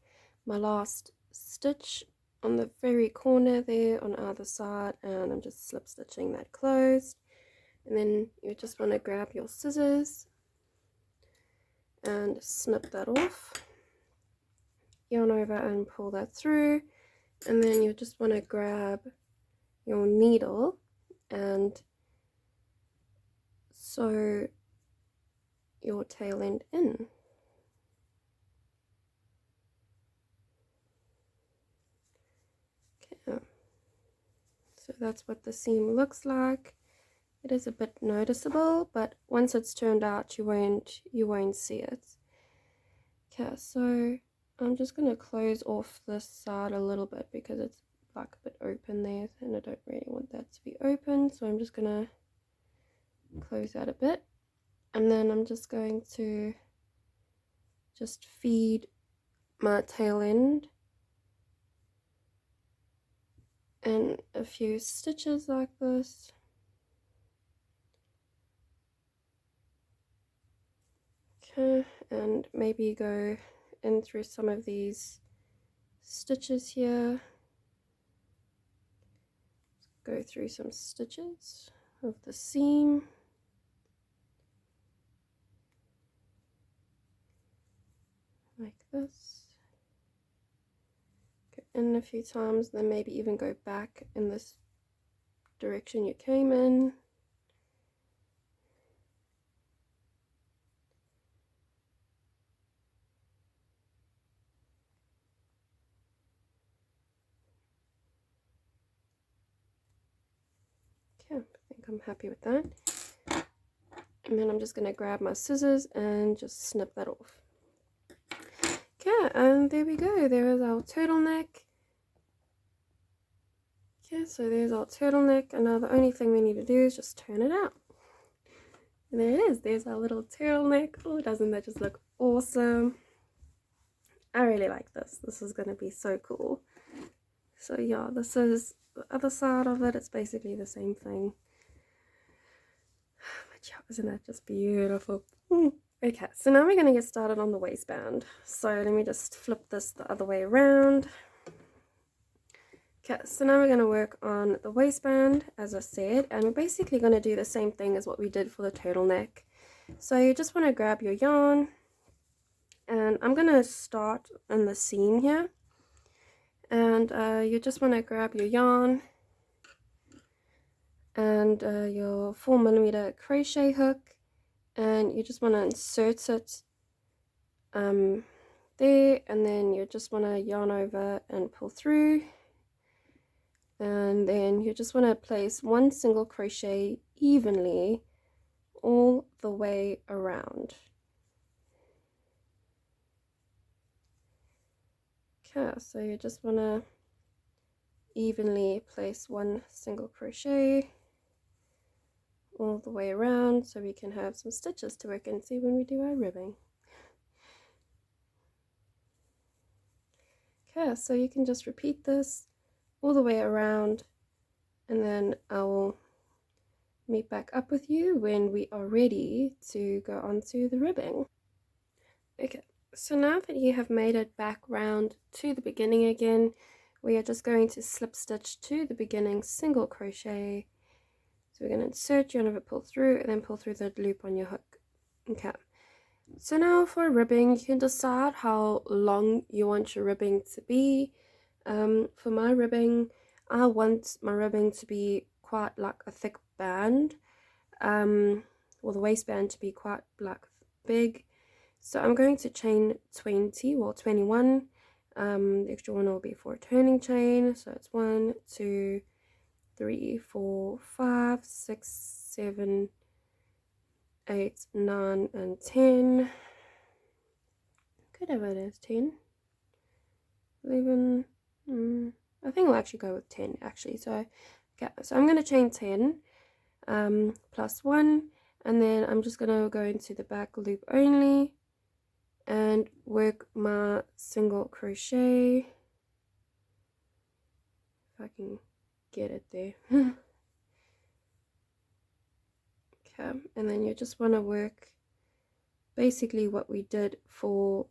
my last stitch on the very corner there on either side, and I'm just slip stitching that closed. And then you just want to grab your scissors and snip that off, yarn over and pull that through, and then you just want to grab your needle and sew your tail end in. Okay, so that's what the seam looks like. It is a bit noticeable, but once it's turned out, you won't see it. Okay, so I'm just going to close off this side a little bit because it's like a bit open there, and I don't really want that to be open, so I'm just going to close that a bit, and then I'm just going to just feed my tail end in a few stitches like this. Okay, and maybe go in through some of these stitches here. Go through some stitches of the seam. Like this. in a few times, then maybe even go back in this direction you came in. Okay, I think I'm happy with that. And then I'm just going to grab my scissors and just snip that off. Okay, and there we go. There is our turtleneck. Okay, so there's our turtleneck, and now the only thing we need to do is just turn it out. And there it is. There's our little turtleneck. Oh, doesn't that just look awesome? I really like this. This is going to be so cool. So yeah, this is the other side of it. It's basically the same thing. But yeah, isn't that just beautiful? Okay, so now we're going to get started on the waistband. So let me just flip this the other way around. Okay, so now we're going to work on the waistband, as I said, and we're basically going to do the same thing as what we did for the turtleneck. So you just want to grab your yarn, and I'm going to start in the seam here, and you just want to grab your yarn and your 4mm crochet hook, and you just want to insert it there, and then you just want to yarn over and pull through. And then you just want to place one single crochet evenly all the way around. Okay, so you just want to evenly place one single crochet all the way around so we can have some stitches to work into when we do our ribbing. Okay, so you can just repeat this all the way around, and then I will meet back up with you when we are ready to go on to the ribbing. Okay, so now that you have made it back round to the beginning again, we are just going to slip stitch to the beginning single crochet. So we're going to insert yarn over, pull through, and then pull through the loop on your hook. Okay, so now for ribbing, you can decide how long you want your ribbing to be. For my ribbing, I want my ribbing to be quite like a thick band, or the waistband to be quite like big. So I'm going to chain 20, well 21. The extra one will be for a turning chain. So it's 1, 2, 3, 4, 5, 6, 7, 8, 9, and 10. Could have it as 10, 11. I think I'll actually go with 10 actually. So okay, so I'm going to chain 10 plus 1, and then I'm just going to go into the back loop only and work my single crochet, if I can get it there. Okay, and then you just want to work basically what we did for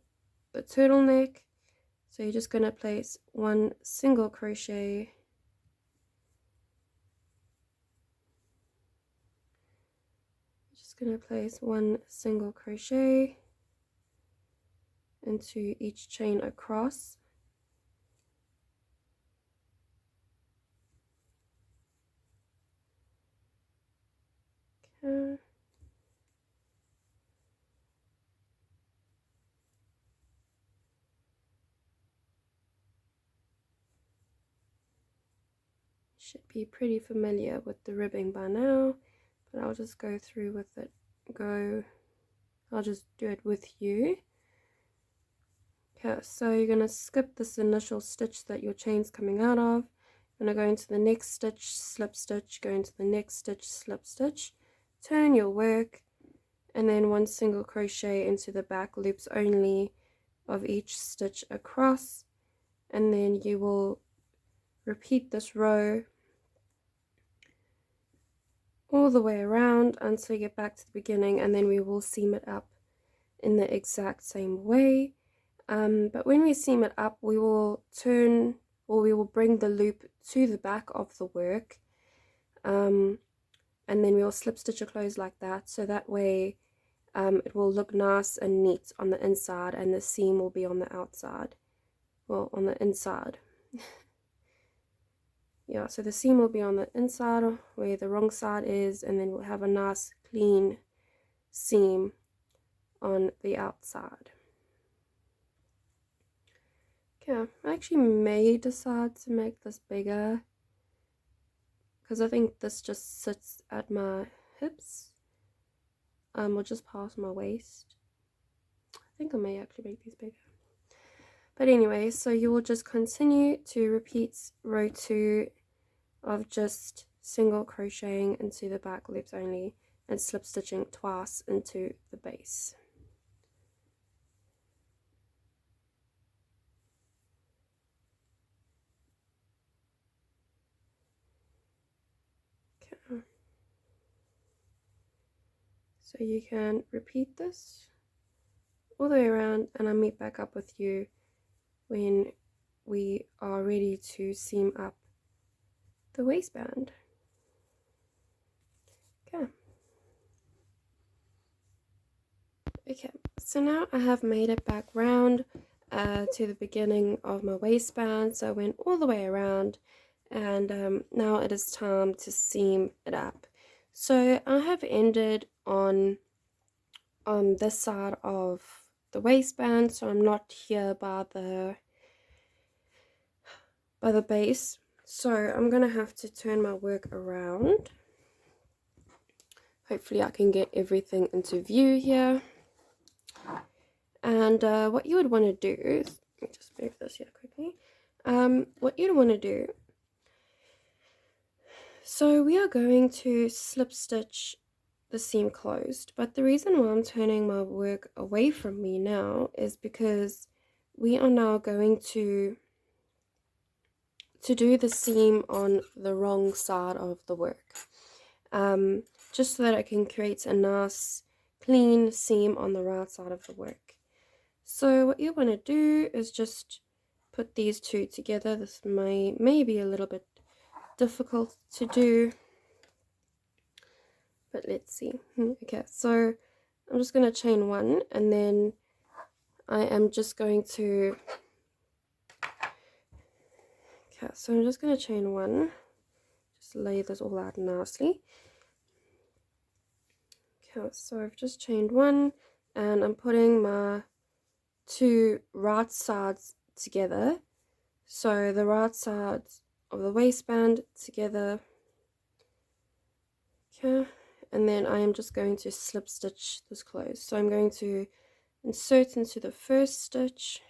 the turtleneck. So you're just going to place one single crochet going to place one single crochet into each chain across. Okay. Should be pretty familiar with the ribbing by now, but I'll just go through with it. I'll just do it with you. Okay, so you're going to skip this initial stitch that your chain's coming out of. You're going to go into the next stitch, slip stitch, go into the next stitch, slip stitch, turn your work, and then one single crochet into the back loops only of each stitch across, and then you will repeat this row all the way around until you get back to the beginning, and then we will seam it up in the exact same way. But when we seam it up, we will turn, or we will bring the loop to the back of the work, and then we will slip stitch it closed like that, so that way it will look nice and neat on the inside, and the seam will be on the outside, well, on the inside. Yeah, so the seam will be on the inside where the wrong side is, and then we'll have a nice clean seam on the outside. Okay, I actually may decide to make this bigger because I think this just sits at my hips, or just past my waist. I think I may actually make these bigger. But anyway, so you will just continue to repeat row 2 of just single crocheting into the back loops only and slip stitching twice into the base. Okay. So you can repeat this all the way around, and I'll meet back up with you when we are ready to seam up the waistband. Okay, so now I have made it back round to the beginning of my waistband, so I went all the way around, and now it is time to seam it up. So I have ended on this side of the waistband, so I'm not here by the base, so I'm gonna have to turn my work around. Hopefully I can get everything into view here. And what you would want to do is, let me just move this here quickly. What you'd want to do, so we are going to slip stitch the seam closed, but the reason why I'm turning my work away from me now is because we are now going to do the seam on the wrong side of the work, just so that I can create a nice clean seam on the right side of the work. So what you want to do is just put these two together. This may be a little bit difficult to do, but let's see. Okay, so I'm just going to chain 1, and then I am just going to, okay, so I'm just going to chain 1, just lay this all out nicely. Okay, so I've just chained 1, and I'm putting my 2 right sides together, so the right sides of the waistband together. Okay, and then I am just going to slip stitch this closed. So I'm going to insert into the first stitch,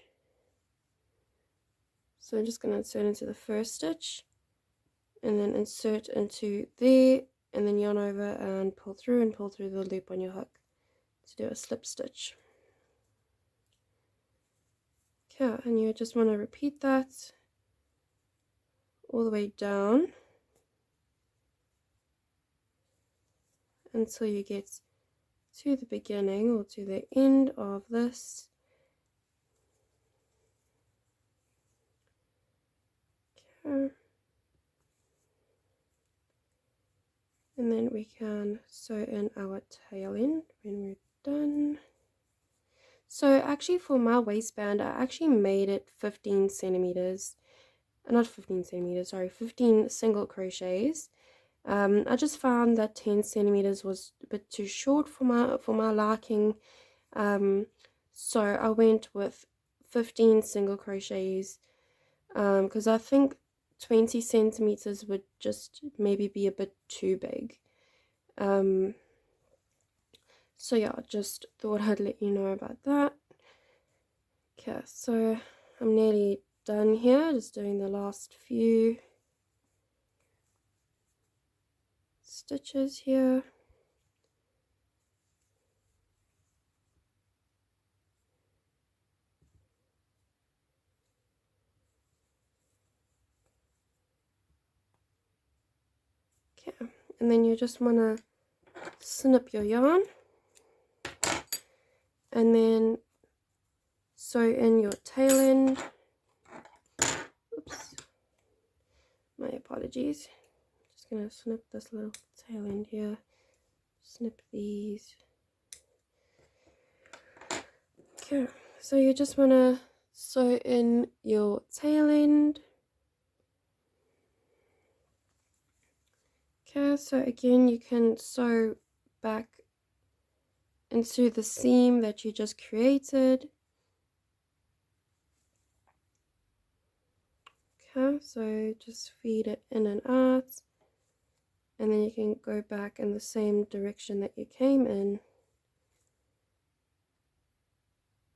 so I'm just going to insert into the first stitch and then insert into there, and then yarn over and pull through the loop on your hook to do a slip stitch. Okay, and you just want to repeat that all the way down until you get to the beginning or to the end of this. Okay. And then we can sew in our tail end when we're done. So actually for my waistband, I actually made it 15 centimeters. Not 15 centimeters, sorry, 15 single crochets. I just found that 10 centimeters was a bit too short for my liking. So I went with 15 single crochets, because I think 20 centimeters would just maybe be a bit too big. So yeah, just thought I'd let you know about that. Okay, so I'm nearly done here, just doing the last few stitches here. Okay, and then you just want to snip your yarn and then sew in your tail end. Oops, my apologies. Just gonna snip this little tail end here, snip these. Okay, so you just want to sew in your tail end Okay, so again you can sew back into the seam that you just created. Okay, so just feed it in and out, and then you can go back in the same direction that you came in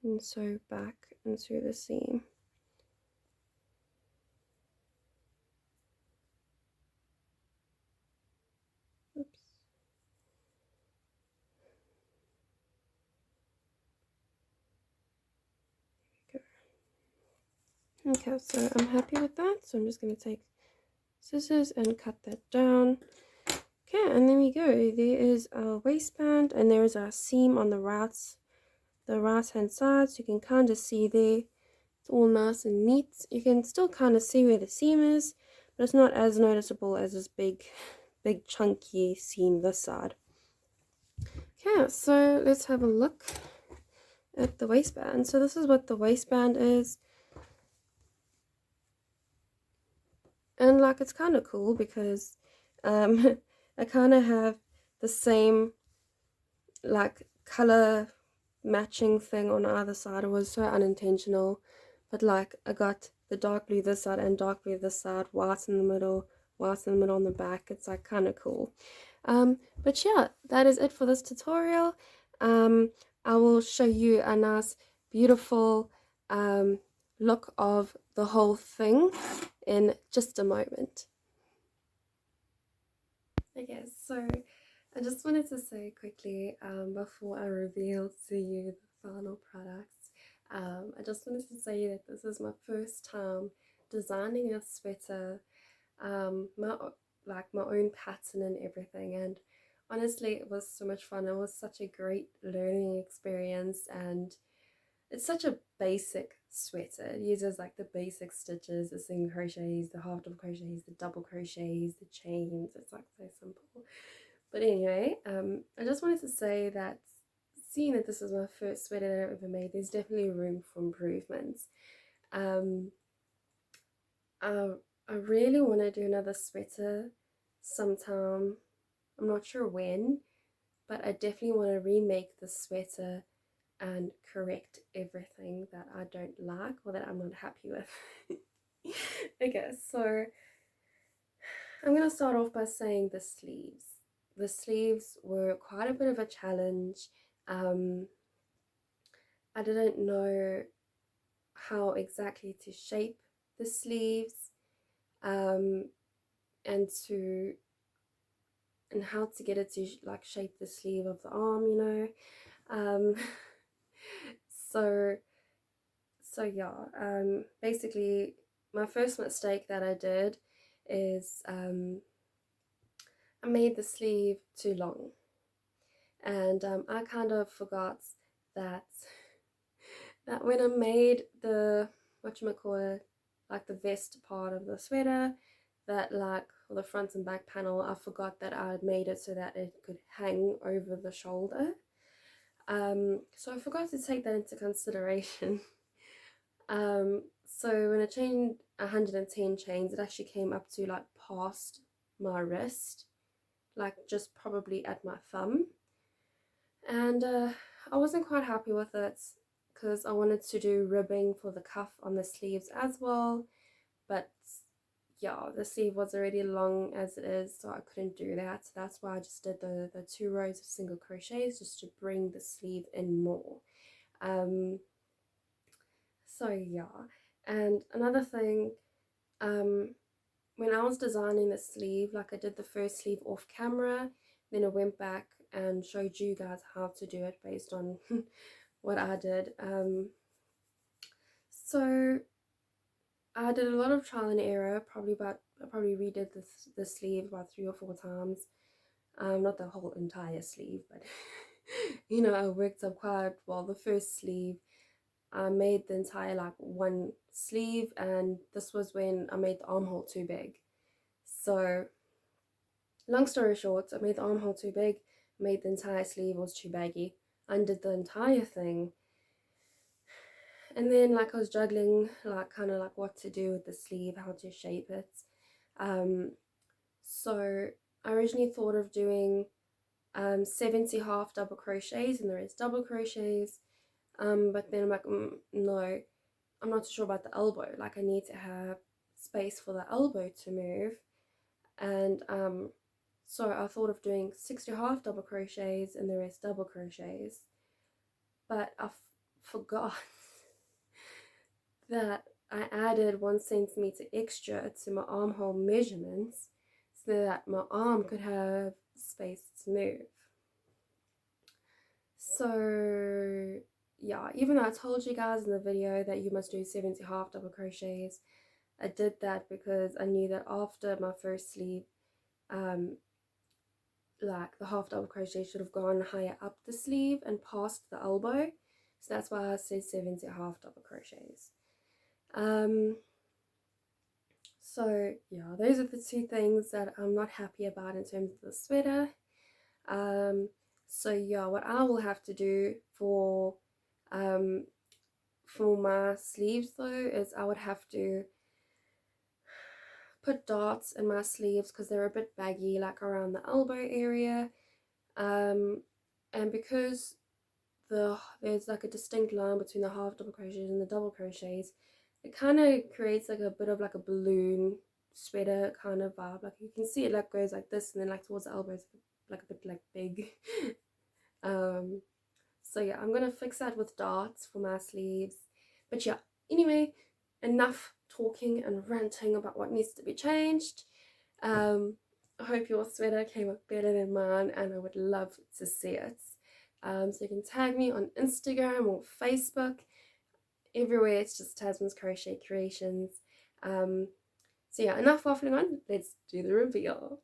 and sew back into the seam. Oops. Okay, so I'm happy with that, so I'm just going to take scissors and cut that down. Okay, and there we go. There is our waistband, and there is our seam on the right hand side, so you can kind of see there. It's all nice and neat. You can still kind of see where the seam is, but it's not as noticeable as this big chunky seam this side. Okay, so let's have a look at the waistband. So this is what the waistband is. And like it's kind of cool because I kind of have the same like color matching thing on either side. It was so unintentional, but like I got the dark blue this side and dark blue this side, white in the middle, white in the middle on the back. It's like kind of cool. But yeah, that is it for this tutorial. I will show you a nice beautiful look of the whole thing in just a moment. Okay, so I just wanted to say quickly before I reveal to you the final products, I just wanted to say that this is my first time designing a sweater, my own pattern and everything, and honestly it was so much fun. It was such a great learning experience, and it's such a basic sweater. It uses like the basic stitches, the single crochets, the half double crochets, the double crochets, the chains. It's like so simple. But anyway, I just wanted to say that seeing that this is my first sweater that I've ever made, there's definitely room for improvements. Um, I really want to do another sweater sometime. I'm not sure when, but I definitely want to remake the sweater and correct everything that I don't like or that I'm not happy with. Okay, so I'm going to start off by saying the sleeves. The sleeves were quite a bit of a challenge. I didn't know how exactly to shape the sleeves um, and how to get it to like shape the sleeve of the arm, you know. Um, so yeah, basically my first mistake that I did is I made the sleeve too long, and I kind of forgot that when I made the whatchamacallit, like the vest part of the sweater, that like or the front and back panel, I forgot that I had made it so that it could hang over the shoulder. So I forgot to take that into consideration. So when I chained 110 chains, it actually came up to like past my wrist, like just probably at my thumb. And I wasn't quite happy with it because I wanted to do ribbing for the cuff on the sleeves as well, but yeah, the sleeve was already long as it is, so I couldn't do that. So that's why I just did the 2 rows of single crochets just to bring the sleeve in more. So yeah, and another thing, when I was designing the sleeve, like I did the first sleeve off camera, then I went back and showed you guys how to do it based on what I did. So I did a lot of trial and error. I probably redid the sleeve about 3 or 4 times. Not the whole entire sleeve, but you know, I worked up quite well. The first sleeve, I made the entire like one sleeve, and this was when I made the armhole too big. So long story short, I made the armhole too big, made the entire sleeve was too baggy, undid the entire thing, and then like I was juggling like kind of like what to do with the sleeve, how to shape it. So I originally thought of doing 70 half double crochets and the rest double crochets, but then I'm like, no, I'm not too sure about the elbow. Like, I need to have space for the elbow to move, and so I thought of doing 60 half double crochets and the rest double crochets, but I forgot that I added 1 centimeter extra to my armhole measurements so that my arm could have space to move. So yeah, even though I told you guys in the video that you must do 70 half double crochets, I did that because I knew that after my first sleeve, like the half double crochet should have gone higher up the sleeve and past the elbow, so that's why I said 70 half double crochets. So yeah, those are the 2 things that I'm not happy about in terms of the sweater. So yeah, what I will have to do for my sleeves though is I would have to put darts in my sleeves because they're a bit baggy, like around the elbow area, and because there's like a distinct line between the half double crochets and the double crochets, it kind of creates like a bit of like a balloon sweater kind of vibe. Like you can see it like goes like this, and then like towards the elbows like a bit like big. So yeah, I'm gonna fix that with darts for my sleeves. But yeah, anyway, enough talking and ranting about what needs to be changed. I hope your sweater came up better than mine, and I would love to see it. So you can tag me on Instagram or Facebook. Everywhere it's just Tasman's Crochet Creations. So yeah, enough waffling on. Let's do the reveal.